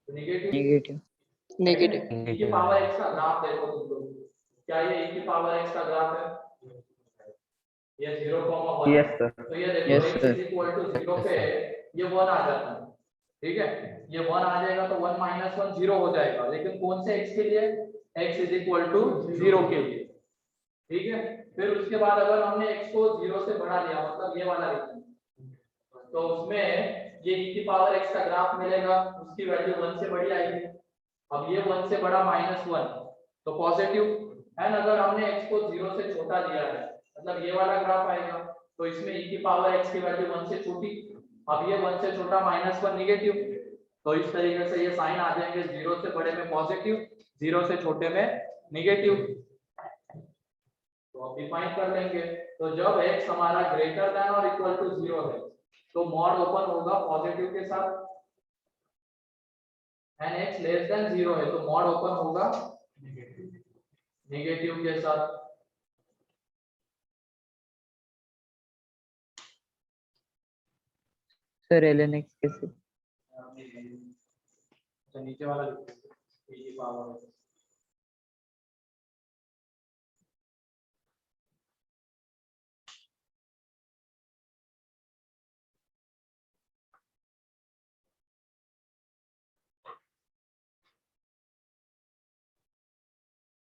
तो नेगेटिव। Negative. Negative. e की पावर x का ग्राफ देखो तुम लोग, क्या ये e की पावर x का ग्राफ है? ये 0,1। Yes, sir. तो ये देखो Yes, x sir. Is equal to 0 पे ये 1 आ जाता है, ठीक है। ये 1 आ जाएगा तो 1 माइनस 1 0 हो जाएगा, लेकिन कौन से x के लिए? x इज इक्वल टू 0 के लिए, ठीक है। फिर उसके बाद अगर हमने x को 0 से बढ़ा लिया, मतलब ये वाला रीजन, तो उसमें ये e की पावर x का ग्राफ मिलेगा, उसकी वैल्यू 1 से बड़ी आएगी। अब ये 1 से बड़ा -1 तो पॉजिटिव है। अगर हमने x को 0 से छोटा लिया है, मतलब ये वाला ग्राफ आएगा, तो इसमें e की पावर x की वैल्यू 1 से छोटी, अब ये 1 से छोटा -1 नेगेटिव। तो इस तरीके से ये साइन आ जाएंगे, 0 से बड़े में पॉजिटिव, 0 से छोटे में नेगेटिव। तो अब डिफाइन कर लेंगे, तो जब x हमारा ग्रेटर देन और इक्वल टू 0 है तो मॉड ओपन होगा पॉजिटिव के साथ, एंड x लेस देन 0 है तो मॉड ओपन होगा नेगेटिव के साथ। Sir, ln x कैसे? अच्छा नीचे वाला लिखो, e की पावर x।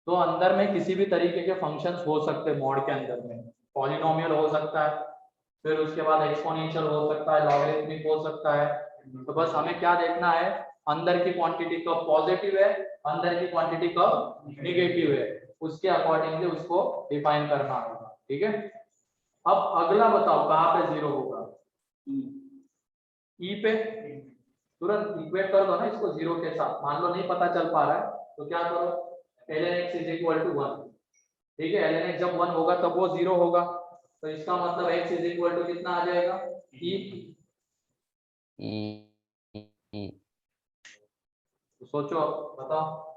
तो अंदर में किसी भी तरीके के फंक्शंस हो सकते हैं मॉड के अंदर में, पॉलिनोमियल हो सकता है, फिर उसके बाद एक्सपोनेंशियल हो सकता है, लॉगरिथमिक हो सकता है। तो बस हमें क्या देखना है, अंदर की क्वांटिटी कब पॉजिटिव है, अंदर की क्वांटिटी कब नेगेटिव है, उसके अकॉर्डिंगली उसको डिफाइन करना होगा, ठीक है। अब अगला बताओ कहाँ पे 0 होगा? ई पे तुरंत इक्वेट कर दो ना इसको 0 के साथ। मान लो नहीं पता चल पा रहा है तो क्या करो, ln x is equal to 1, ठीक है। ln x जब 1 होगा तब वो 0 होगा, तो इसका मतलब x इज इक्वल टू कितना आ जाएगा? e। तो सोचो बताओ।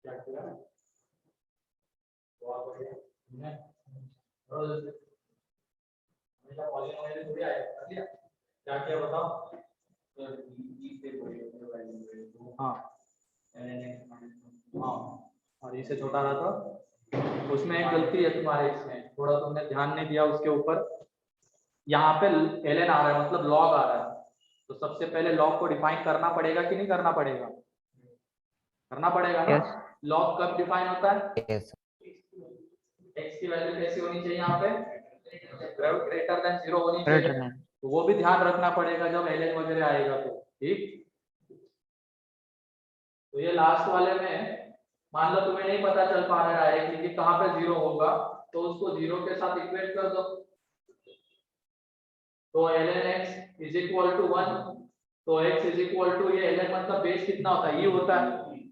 क्या किया? बहुत बढ़िया, हमने और हमेशा पॉलिनोमियल थोड़ी आएगा, कर लिया। क्या किया बताओ? हाँ हाँ, और इससे छोटा रहा तो उसमें एक गलती है तुम्हारे, इसमें थोड़ा तुमने ध्यान नहीं दिया उसके ऊपर। यहाँ पे ln आ रहा है मतलब log आ रहा है, तो सबसे पहले log को डिफाइन करना पड़ेगा कि नहीं करना पड़ेगा? करना पड़ेगा ना। Yes. log कब डिफाइन होता है? Yes. x की वैल्यू कैसी होनी चाहिए यहाँ पे? ग्रेटर देन 0 होनी चाहिए, Greater than. तो वो भी ध्यान रखना पड़ेगा जब ln वगैरह आएगा तो, ठीक। तो ये लास्ट वाले में मान लो तुम्हें नहीं पता चल पा रहा है कि कहाँ पे 0 होगा, तो उसको 0 के साथ इक्वेट कर दो। तो ln x is equal to 1, तो x इज इक्वल टू, ये ln मतलब बेस कितना होता है? e होता है,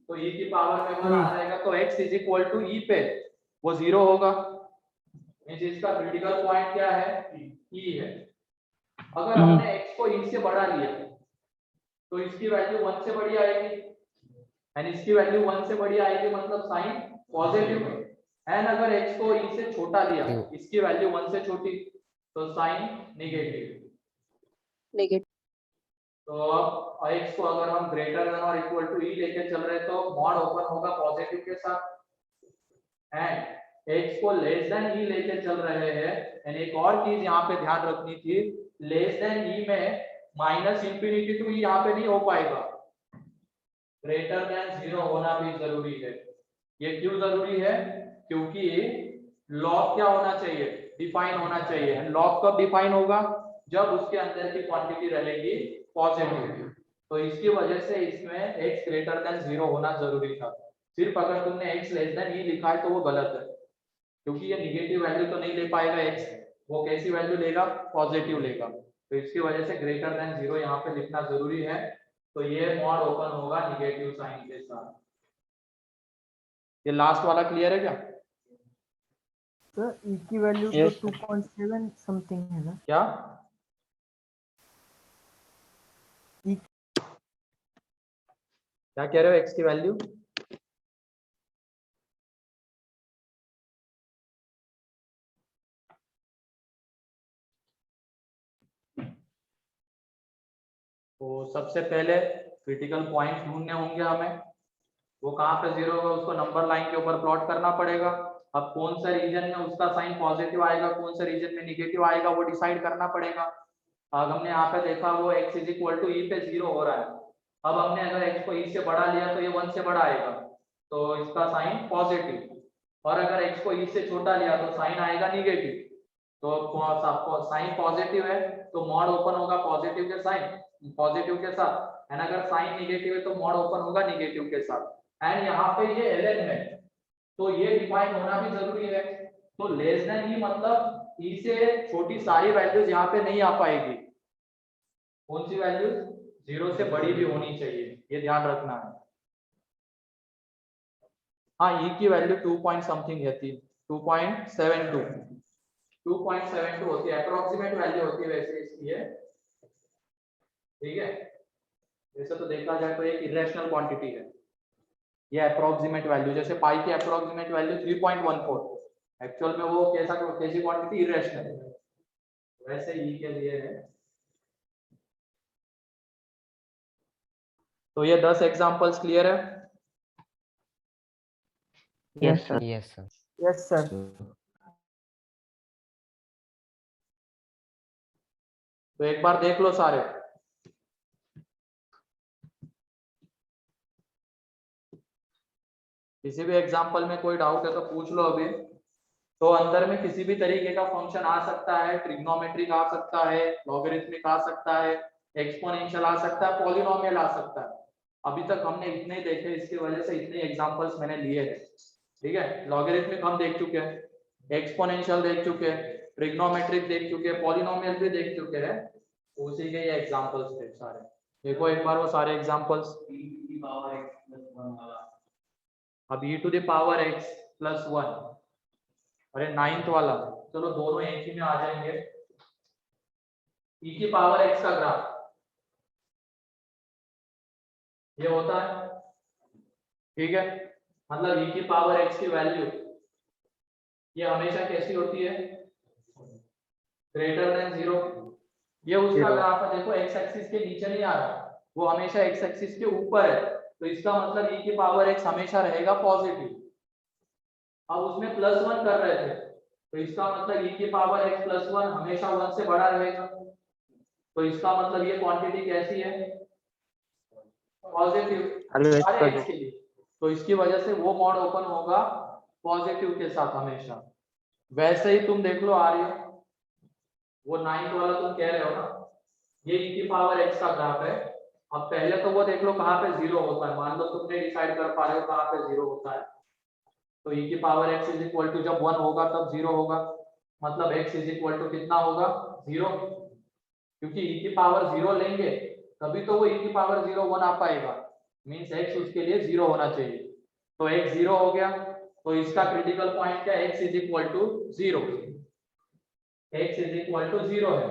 तो e की पावर में 1 आ जाएगा, तो x is equal to e पे वो 0 होगा। इसका क्रिटिकल पॉइंट क्या है? e है। अगर हमने x को e से बढ़ा लिया तो इसकी वैल्यू 1 से बड़ी आएगी, एंड इसकी वैल्यू 1 से बड़ी आएगी, मतलब साइन पॉजिटिव है। एंड अगर x को e से छोटा लिया, इसकी वैल्यू 1 से छोटी, तो साइन नेगेटिव। Negative. तो अब x को अगर हम ग्रेटर देन और इक्वल टू e लेके चल रहे तो मॉड ओपन होगा पॉजिटिव के साथ, एंड x को लेस देन e लेके चल रहे हैं। एंड एक और चीज यहाँ पे ध्यान रखनी थी, लेस देन e में माइनस इंफिनिटी टू यहाँ पे नहीं हो पाएगा, ग्रेटर देन 0 होना भी जरूरी है। ये क्यों जरूरी है? क्योंकि लॉग क्या होना चाहिए, डिफाइन होना चाहिए। लॉग कब डिफाइन होगा? जब उसके अंदर की क्वांटिटी रहेगी पॉजिटिव। तो इसकी वजह से इसमें x ग्रेटर देन 0 होना जरूरी था। सिर्फ अगर तुमने x लेस देन ई लिखा है तो वो गलत है, क्योंकि ये निगेटिव वैल्यू तो नहीं ले पाएगा x, वो कैसी वैल्यू लेगा? पॉजिटिव लेगा। तो इसकी वजह से ग्रेटर देन 0 यहाँ पे लिखना जरूरी है। तो ये मॉड ओपन होगा निगेटिव साइन के साथ। ये लास्ट वाला क्लियर है क्या? सर ई की वैल्यू Yes, तो 2.7 समथिंग है ना? क्या ई क्या कह रहे हो? x की वैल्यू तो सबसे पहले क्रिटिकल पॉइंट ढूंढने होंगे हमें। वो कहाँ पे 0 होगा उसको नंबर लाइन के ऊपर प्लॉट करना पड़ेगा। अब कौन सा रीजन में उसका साइन पॉजिटिव आएगा, कौन सा रीजन में निगेटिव आएगा, वो डिसाइड करना पड़ेगा। अब हमने यहाँ पे देखा वो x इक्वल टू ई पे 0 हो रहा है। अब हमने अगर x को e से बढ़ा लिया तो ये 1 से बड़ा आएगा, तो इसका साइन पॉजिटिव। और अगर x को e से छोटा लिया तो साइन आएगा निगेटिव। तो साइन पॉजिटिव है तो मॉड ओपन होगा पॉजिटिव के साइन पॉजिटिव के साथ, एंड अगर साइन निगेटिव है तो मॉड ओपन होगा निगेटिव के साथ। एंड यहाँ पे ये ln है तो ये डिफाइन होना भी जरूरी है। तो लेस देन ई मतलब ई से छोटी सारी वैल्यूज यहाँ पे नहीं आ पाएगी। कौन सी वैल्यूज? 0 से बड़ी भी होनी चाहिए, ये ध्यान रखना है। हाँ, ई की वैल्यू 2 पॉइंट समथिंग है, 2.72 होती है, अप्रोक्सीमेट वैल्यू होती है वैसे इसकी है, ठीक है। वैसे तो देखा जाए तो एक इरेशनल क्वांटिटी है ये अप्रोक्सीमेट वैल्यू। जैसे पाई की अप्रोक्सीमेट वैल्यू 3.14, एक्चुअल में वो कैसी क्वांटिटी? इरेशनल। वैसे ई के लिए है। तो ये 10 एग्जांपल्स क्लियर है? yes, sir. Yes, sir. Yes sir. तो एक बार देख लो सारे। किसी भी एग्जांपल में कोई डाउट है तो पूछ लो अभी। तो अंदर में किसी भी तरीके का फंक्शन आ सकता है, ट्रिग्नोमेट्रिक आ सकता है, लॉगरिथमिक आ सकता है, एक्सपोनेंशियल आ सकता है, पॉलिनोमियल आ सकता है। अभी तक हमने इतने ही देखे, इसकी वजह से इतने एग्जांपल्स मैंने लिए हैं, ठीक है। लॉगरिथमिक हम देख चुके हैं, एक्सपोनेंशियल देख चुके हैं, ट्रिग्नोमेट्रिक देख चुके हैं, पॉलिनोमियल भी देख चुके हैं। उसी के ये एग्जांपल्स थे सारे। देखो एक बार वो सारे एग्जांपल्स। अब e to the power x plus 1, अरे 9th वाला, चलो दोनों एक ही में आ जाएंगे। e की पावर x का ग्राफ ये होता है, ठीक है। मतलब e की पावर x की वैल्यू ये हमेशा कैसी होती है? Greater than 0। ये उसका ग्राफ है, देखो x एक्सिस के नीचे नहीं आ रहा, वो हमेशा x एक्सिस के ऊपर है। तो इसका मतलब e की पावर x हमेशा रहेगा पॉजिटिव। अब उसमें +1 कर रहे थे तो इसका मतलब e की पावर x प्लस 1 हमेशा 1 से बड़ा रहेगा। तो इसका मतलब ये क्वांटिटी कैसी है? पॉजिटिव सारे x के लिए। तो इसकी वजह से वो मॉड ओपन होगा पॉजिटिव के साथ हमेशा। वैसे ही तुम देख लो आर्य, वो 9th वाला तुम कह रहे हो ना, ये e की पावर x का ग्राफ है। अब पहले तो वो देख लो कहाँ पे 0 होता है, मान लो तुमने डिसाइड कर पा रहे हो कहाँ पे 0 होता है। तो e की power x is equal to जब 1 होगा तब 0 होगा, मतलब x इज इक्वल टू कितना होगा? 0, क्योंकि e की पावर 0 लेंगे तभी तो वो e की पावर 0 1 आ पाएगा, मींस x उसके लिए 0 होना चाहिए। तो x 0 हो गया, तो इसका क्रिटिकल पॉइंट क्या? x is equal to 0, x is equal to 0 है,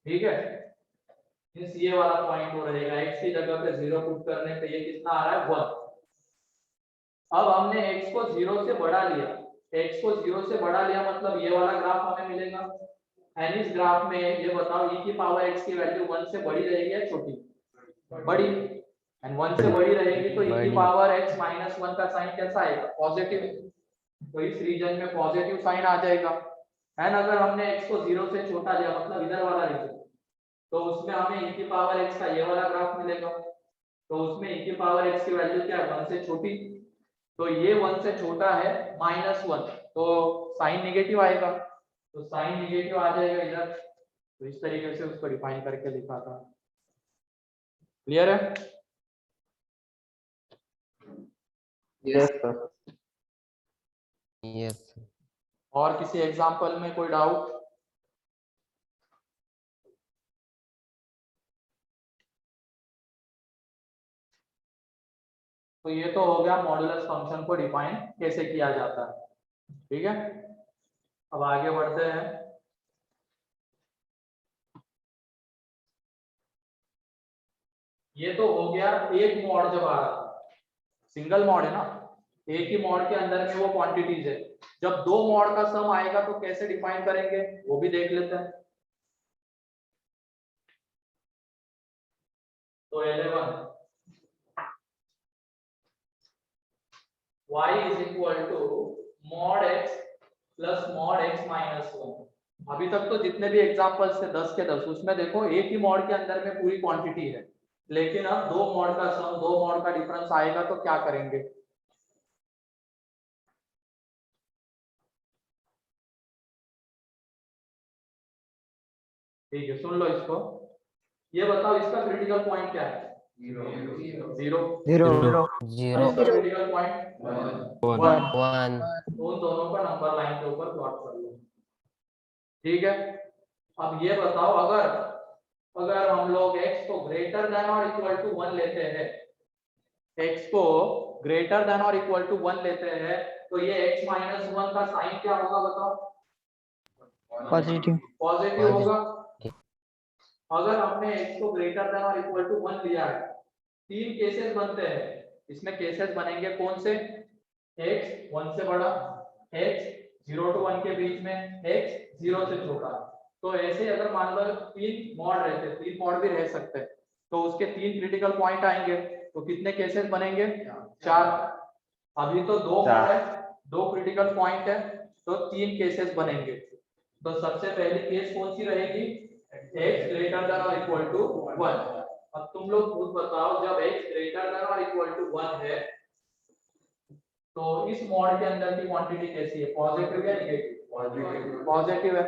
ठीक है। मींस ये वाला पॉइंट हो रहेगा, x की जगह पे 0 पुट करने पे ये कितना आ रहा है? 1। अब हमने x को 0 से बढ़ा लिया, x को 0 से बढ़ा लिया मतलब ये वाला ग्राफ हमें मिलेगा। एंड इस ग्राफ में ये बताओ e की पावर x की वैल्यू 1 से बड़ी रहेगी या छोटी? बड़ी। एंड 1 से बड़ी रहेगी तो e की पावर x माइनस 1 का साइन कैसा आएगा? पॉजिटिव। तो इस रीजन में पॉजिटिव साइन आ जाएगा। एंड अगर हमने x को 0 से छोटा लिया मतलब इधर वाला रीजन, तो उसमें हमें e की पावर x का ये वाला ग्राफ मिलेगा। तो उसमें e की पावर x की वैल्यू क्या है, 1 से छोटी। तो ये 1 से छोटा है -1, तो साइन नेगेटिव आएगा, तो साइन नेगेटिव आ जाएगा इधर। तो इस तरीके से उसको डिफाइन करके लिखा था। क्लियर है? Yes. Yes. और किसी एग्जांपल में कोई डाउट? तो ये तो हो गया मॉडुलस फंक्शन को डिफाइन कैसे किया जाता है। ठीक है, अब आगे बढ़ते हैं। ये तो हो गया एक मॉड जब आ रहा था, सिंगल मॉड है ना, एक ही मॉड के अंदर में वो क्वांटिटीज है। जब दो मॉड का सम आएगा तो कैसे डिफाइन करेंगे वो भी देख लेते हैं। तो 11 y is equal to mod x plus mod x minus 1। अभी तक तो जितने भी एग्जांपल्स थे 10 के 10, उसमें देखो एक ही मॉड के अंदर में पूरी क्वांटिटी है, लेकिन अब दो मॉड का सम, दो मॉड का डिफरेंस आएगा तो क्या करेंगे। ठीक है, सुन लो इसको। ये बताओ इसका क्रिटिकल पॉइंट क्या है? जीरो। Zero. इसका क्रिटिकल पॉइंट 1। 1. उन दोनों का नंबर लाइन के ऊपर प्लॉट कर लो। ठीक है, अब ये बताओ अगर हम लोग x को ग्रेटर देन और इक्वल टू 1 लेते हैं, x को ग्रेटर देन और इक्वल टू 1 लेते हैं, तो ये x माइनस 1 का साइन क्या होगा बताओ? Positive. पॉजिटिव होगा। अगर हमने x को ग्रेटर देन और इक्वल टू 1 लिया है, तीन केसेस बनते हैं। इसमें केसेस बनेंगे कौन से? x 1 से बड़ा, x 0 to 1 के बीच में, x 0 से छोटा। तो ऐसे अगर मान लो तीन मॉड रहते, तीन मॉड भी रह सकते हैं, तो उसके तीन क्रिटिकल पॉइंट आएंगे। तो कितने केसेस बनेंगे? 4। अभी तो दो मॉड है, दो क्रिटिकल पॉइंट है, तो तीन केसेस बनेंगे। तो सबसे पहली केस कौन सी रहेगी? x ग्रेटर देन और इक्वल टू 1। अब तुम लोग खुद बताओ, जब x ग्रेटर देन और इक्वल टू 1 है तो इस मॉड के अंदर की क्वांटिटी कैसी है? पॉजिटिव या नेगेटिव? पॉजिटिव है।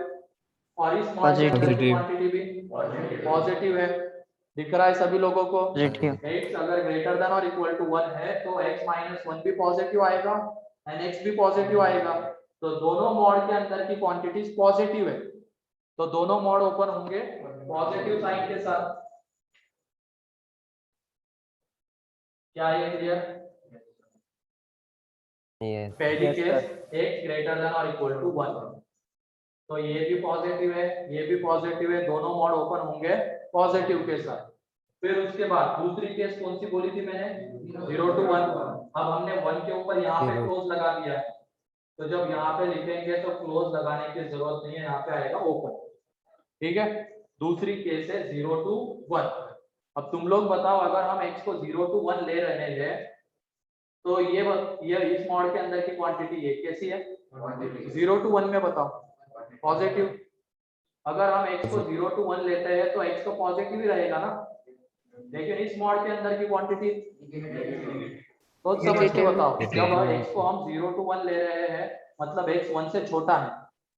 और इस मॉड के अंदर की क्वांटिटी भी पॉजिटिव है। दिख रहा है सभी लोगों को? Positive. x अगर ग्रेटर देन और इक्वल टू 1 है तो x माइनस 1 भी पॉजिटिव आएगा एंड x भी पॉजिटिव आएगा। तो दोनों मॉड के अंदर की क्वांटिटीज पॉजिटिव है, तो दोनों मॉड ओपन होंगे पॉजिटिव साइन के साथ। क्या ये क्लियर? Yes. पहली केस x ग्रेटर देन और इक्वल टू 1, तो ये भी पॉजिटिव है, ये भी पॉजिटिव है, दोनों मॉड ओपन होंगे पॉजिटिव के साथ। फिर उसके बाद दूसरी केस कौन सी बोली थी मैंने? 0 to 1। अब हमने 1 के ऊपर यहाँ पे Zero. क्लोज लगा दिया है, तो जब यहाँ पे लिखेंगे तो क्लोज लगाने की जरूरत नहीं है, यहाँ पे आएगा ओपन। ठीक है, दूसरी केस है 0 to 1। अब तुम लोग बताओ, अगर हम x को 0 to 1 ले रहे हैं तो ये इस मॉड के अंदर की क्वांटिटी ये कैसी है? 0 to 1 में बताओ, पॉजिटिव। अगर हम x को 0 to 1 लेते हैं तो x तो पॉजिटिव ही रहेगा ना, लेकिन इस मॉड के अंदर की क्वांटिटी तो समझ के बताओ। जब x को हम 0 to 1 ले रहे हैं मतलब x 1 से छोटा है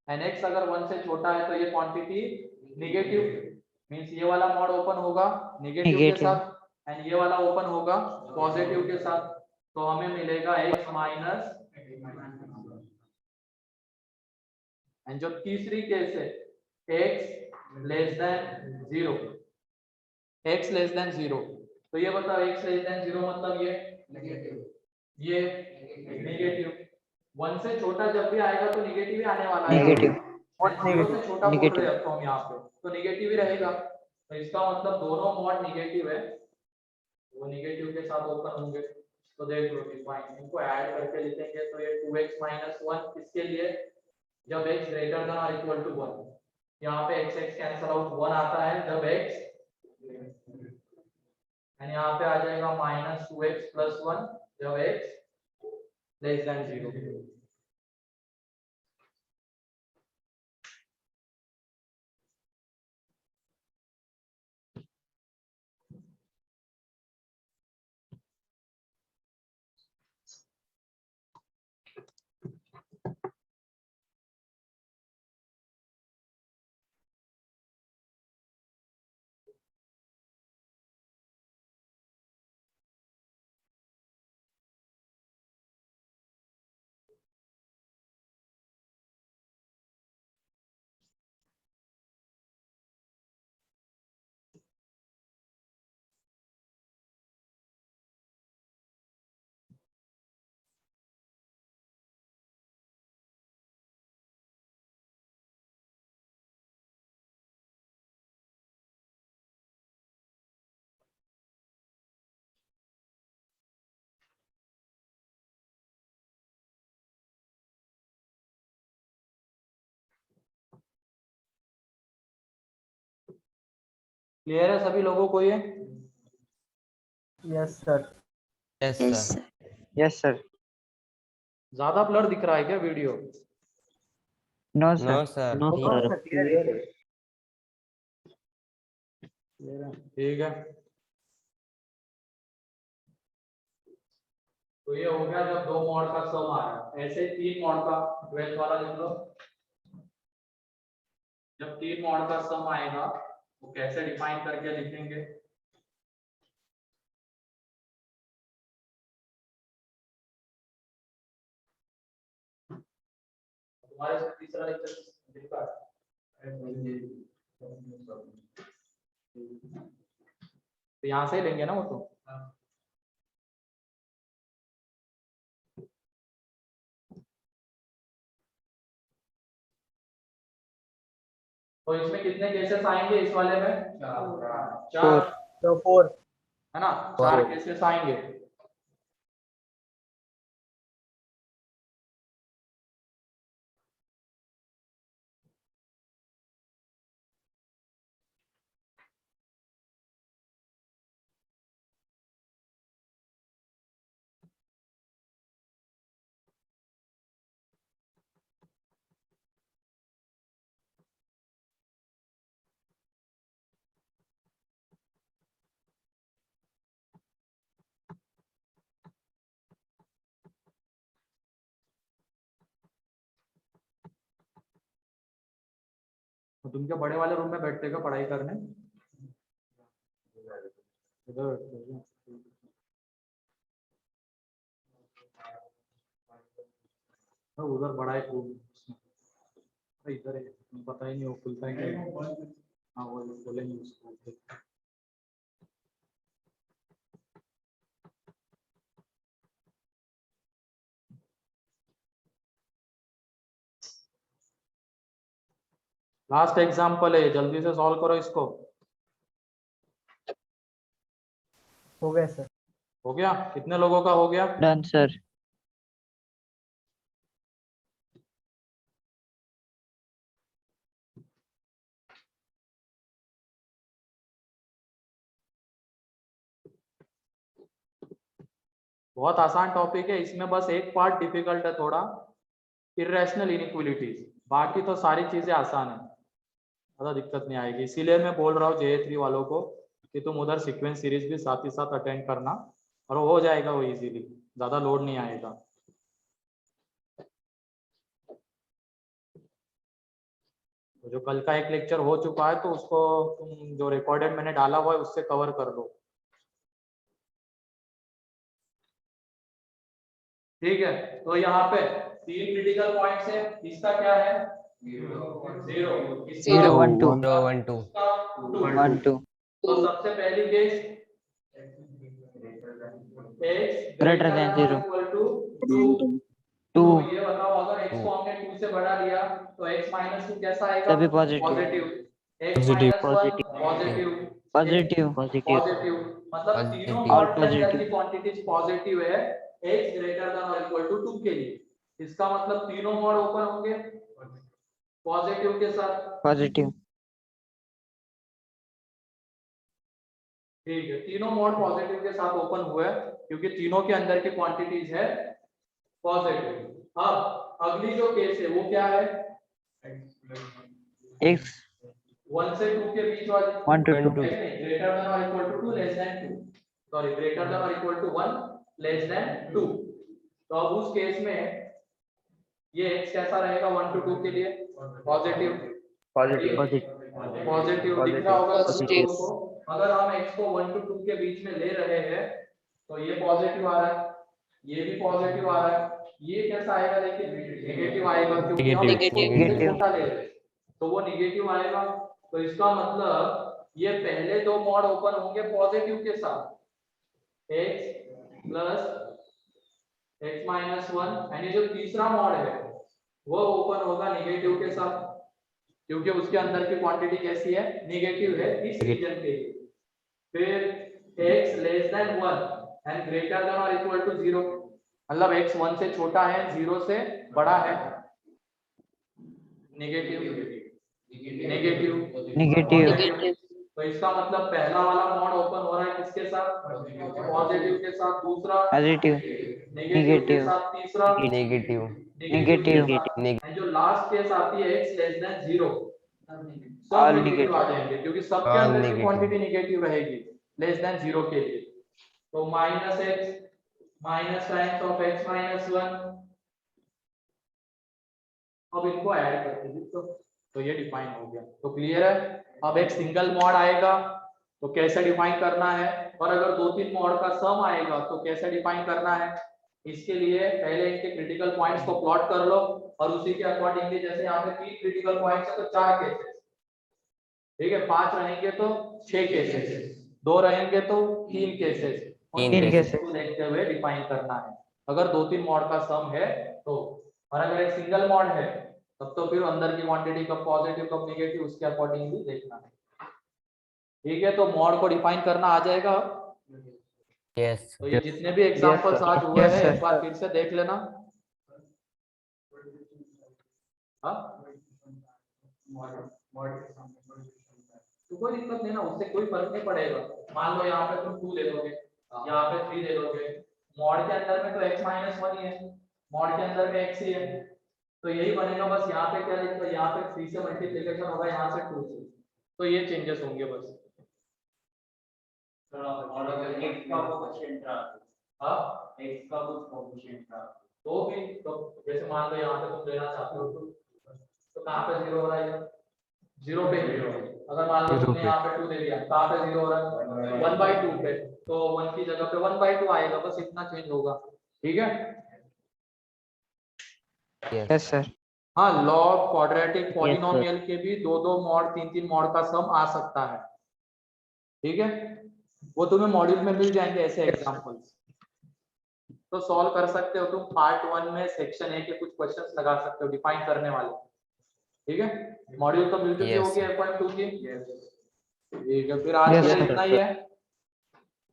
एंड x अगर 1 से छोटा है तो ये क्वांटिटी नेगेटिव, मींस ये वाला मॉड ओपन होगा नेगेटिव के साथ एंड ये वाला ओपन होगा पॉजिटिव के साथ। तो हमें मिलेगा x माइनस, एंड जो तीसरी केस है x less than 0, x less than 0। तो ये बताओ x लेस देन 0 मतलब ये नेगेटिव। 1 से छोटा जब भी आएगा तो नेगेटिव ही आने वाला है। Negative. और 0 से छोटा बोल Negative. रहे हैं तो हम यहाँ पे तो नेगेटिव ही रहेगा। तो इसका मतलब दोनों मॉड नेगेटिव है, वो नेगेटिव के साथ ओपन होंगे। तो देख लो डिफाइन, इनको ऐड करके लिखेंगे तो ये 2x माइनस 1 इसके लिए जब x ग्रेटर देन और इक्वल टू 1, यहाँ पे x x कैंसिल आउट 1 आता है जब x, एंड यहाँ पे आ जाएगा माइनस 2x प्लस 1 जब x लेस देन 0। क्लियर है सभी लोगों को ये? Yes sir. Yes, Yes, sir. sir. Yes, sir. ज्यादा ब्लर दिख रहा है क्या video? No, No, sir. sir. No, ठीक sir. क्लियर है? ठीक है, तो ये हो गया जब दो मॉड का सम आ रहा है। ऐसे तीन मॉड का 12th वाला लिख लो। जब तीन मॉड का सम आएगा वो कैसे डिफाइन करके लिखेंगे? तुम्हारे से तीसरा लेक्चर लिखा है तो यहाँ से ही लेंगे ना वो तो। तो इसमें कितने केसेस आएंगे इस वाले में? चार। तो 4। है ना, चार केसेस आएंगे। तो तुम क्या बड़े वाले रूम में बैठते हो पढ़ाई करने? इधर बैठते हो? तो उधर बड़ा एक रूम इधर है, पता ही नहीं वो खुलता है क्या? हाँ वो खोलेंगे उसको। लास्ट एग्जांपल है, जल्दी से सॉल्व करो इसको। हो गया सर। हो गया? कितने लोगों का हो गया? Done, sir. बहुत आसान टॉपिक है, इसमें बस एक पार्ट डिफिकल्ट है थोड़ा, इर्रेशनल इनइक्वालिटीज। बाकी तो सारी चीजें आसान है, ज़्यादा दिक्कत नहीं आएगी। इसीलिए मैं बोल रहा हूँ JA3 वालों को कि तुम उधर सीक्वेंस सीरीज भी साथ ही साथ अटेंड करना, और वो हो जाएगा वो इजीली, ज़्यादा लोड नहीं आएगा। तो जो कल का एक लेक्चर हो चुका है तो उसको तुम जो रिकॉर्डेड मैंने डाला हुआ है उससे कवर कर लो। ठीक है, तो यहाँ पे तीन क्रिटिकल पॉइंट्स है। इसका क्या है? 0, 0, 1, 2. 0, 1, 2. 1, 2. तो सबसे पहली case x Greater than 0. Equal to 2। 2. तो ये बताओ, अगर x को हमने 2 से बढ़ा लिया तो x माइनस 2 कैसा आएगा? सभी positive. Positive. x minus 1 positive. Positive. Positive मतलब तीनों Positive. All मॉड के अंदर positive. की क्वांटिटीज पॉजिटिव है x ग्रेटर देन और इक्वल टू 2 के लिए। इसका मतलब तीनों मॉड ओपन होंगे पॉजिटिव के साथ। Positive. ठीक है, तीनों मॉड पॉजिटिव के साथ ओपन हुआ है क्योंकि तीनों के अंदर की क्वांटिटीज है पॉजिटिव। अब अगली जो केस है वो क्या है? X 1 से 2 के बीच वाली 1 to 2. ग्रेटर देन और equal to 2 less than 2, sorry greater than और इक्वल टू 1 लेस देन 2। तो अब उस केस में ये x कैसा रहेगा? 1 to 2 के लिए पॉजिटिव। पॉजिटिव दिख रहा होगा सभी लोगों को। अगर हम x को 1 to 2 के बीच में ले रहे हैं तो ये पॉजिटिव आ रहा है, ये भी पॉजिटिव आ रहा है, ये कैसा आएगा? देखिए नेगेटिव आएगा क्योंकि हम x को Negative. छोटा ले रहे हैं तो वो नेगेटिव आएगा। तो इसका मतलब ये पहले दो मॉड ओपन होंगे पॉजिटिव के साथ, x प्लस x माइनस 1, यानी जो तीसरा मॉड है वो ओपन होगा नेगेटिव के साथ क्योंकि उसके अंदर की क्वांटिटी कैसी है? नेगेटिव है इस रीजन के लिए। फिर x less than 1 and greater than और इक्वल टू 0, मतलब x 1 से छोटा है 0 से बड़ा है, नेगेटिव नेगेटिव Negative. Negative. तो इसका मतलब पहला वाला मॉड ओपन हो रहा है किसके साथ, पॉजिटिव के साथ, दूसरा Positive. नेगेटिव के Negative. साथ, तीसरा Negative. नेगेटिव के साथ। Neg- And जो लास्ट केस आती है x लेस देन 0, सब All नेगेटिव आ negative. जाएंगे क्योंकि सबके All अंदर की negative. क्वांटिटी नेगेटिव रहेगी लेस देन 0 के लिए। तो minus x minus times of x minus 1, अब इनको ऐड करते हैं तो ये डिफाइन हो गया। तो क्लियर है। अब एक सिंगल मॉड आएगा तो कैसे डिफाइन करना है, और अगर दो तीन मॉड का सम आएगा तो कैसे डिफाइन करना है। इसके लिए पहले इनके क्रिटिकल पॉइंट्स को प्लॉट कर लो और उसी के अकॉर्डिंगली, जैसे यहाँ पे 3 क्रिटिकल पॉइंट्स है तो 4 केसेस, ठीक है, 5 रहेंगे तो 6 केसेस, 2 रहेंगे तो 3 केसेस, तीन cases को देखते हुए डिफाइन करना है अगर दो तीन मॉड का सम है तो। और अगर एक सिंगल मॉड है तब तो फिर अंदर की क्वांटिटी कब पॉजिटिव कब नेगेटिव उसके अकॉर्डिंगली देखना है। ठीक है, तो मॉड को डिफाइन करना आ जाएगा। Yes. तो ये जितने भी एग्जांपल्स आज हुए Yes, हैं sir. एक बार फिर से देख लेना। हाँ? तो कोई दिक्कत नहीं ना, उससे कोई फर्क नहीं पड़ेगा। मान लो यहाँ पे तुम 2 ले लोगे, यहाँ पे 3 ले लोगे, मॉड के अंदर में तो x माइनस 1 ही है, मॉड के अंदर में x ही है, तो यही बनेगा। बस यहाँ पे क्या लिखा, यहाँ पे 3 से मल्टीप्लिकेशन होगा, यहाँ से 2 से, तो ये चेंजेस होंगे बस। तो भी तो जैसे मान लो यहाँ पे तुम लेना चाहते हो तो कहाँ पे 0 हो रहा है, 0 पे 0। अगर मान लो तुमने यहाँ पे 2 दे दिया, कहाँ पे 0 हो रहा है, 1/2 पे, तो 1 की जगह पे 1/2 आएगा, बस इतना चेंज होगा। ठीक है। Yes, sir. हाँ, लॉ ऑफ क्वाड्रेटिक पॉलिनोमियल के भी 2-2 मॉड 3-3 मॉड का सम आ सकता है। ठीक है, वो तुम्हें मॉड्यूल में मिल जाएंगे ऐसे एग्जांपल्स, तो सॉल्व कर सकते हो तुम। पार्ट 1 में सेक्शन ए के कुछ क्वेश्चंस लगा सकते हो डिफाइन करने वाले। ठीक है, मॉड्यूल तो मिल चुकी Yes, होगी sir. 1.2 की। ठीक है, फिर आज Yes, के लिए sir. इतना ही है।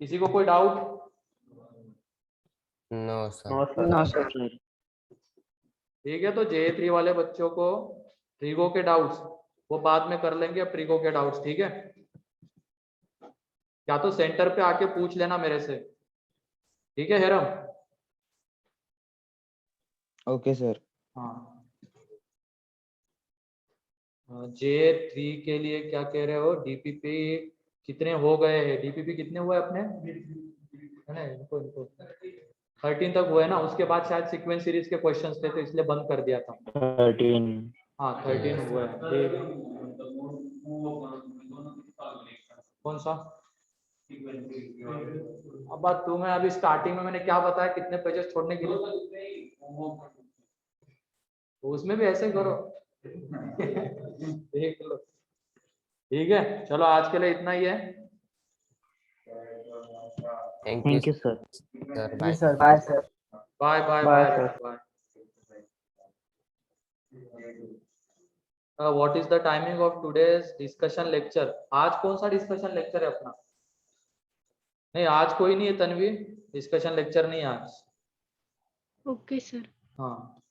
किसी को कोई doubt? No, sir. No, sir. ठीक है, तो J3 वाले बच्चों को ट्रिगो के डाउट्स वो बाद में कर लेंगे, अब ट्रिगो के डाउट्स। ठीक है, या तो सेंटर पे आके पूछ लेना मेरे से। ठीक है हेरम? Okay sir. हाँ, J3 के लिए क्या कह रहे हो? डीपीपी कितने हो गए हैं? डीपीपी कितने हुए अपने? है ना, इनको 13 तक हुए ना, उसके बाद शायद सीक्वेंस सीरीज के क्वेश्चंस थे तो इसलिए बंद कर दिया था। 13। हाँ 13 हुए हैं। ठीक। कौन सा? अब बात तुम्हें अभी स्टार्टिंग में मैंने क्या बताया कितने पेजेस छोड़ने के लिए, तो उसमें भी ऐसे ही करो। देख लो। ठीक है, चलो आज के लिए इतना ही है। Thank thank you, you sir. sir. जी Bye. Sir, bye sir. Bye bye Bye, bye sir. Bye. What is the timing of today's discussion lecture? आज कौन सा डिस्कशन लेक्चर है अपना? नहीं आज कोई नहीं है तन्वी, डिस्कशन लेक्चर नहीं है आज। Okay sir. हाँ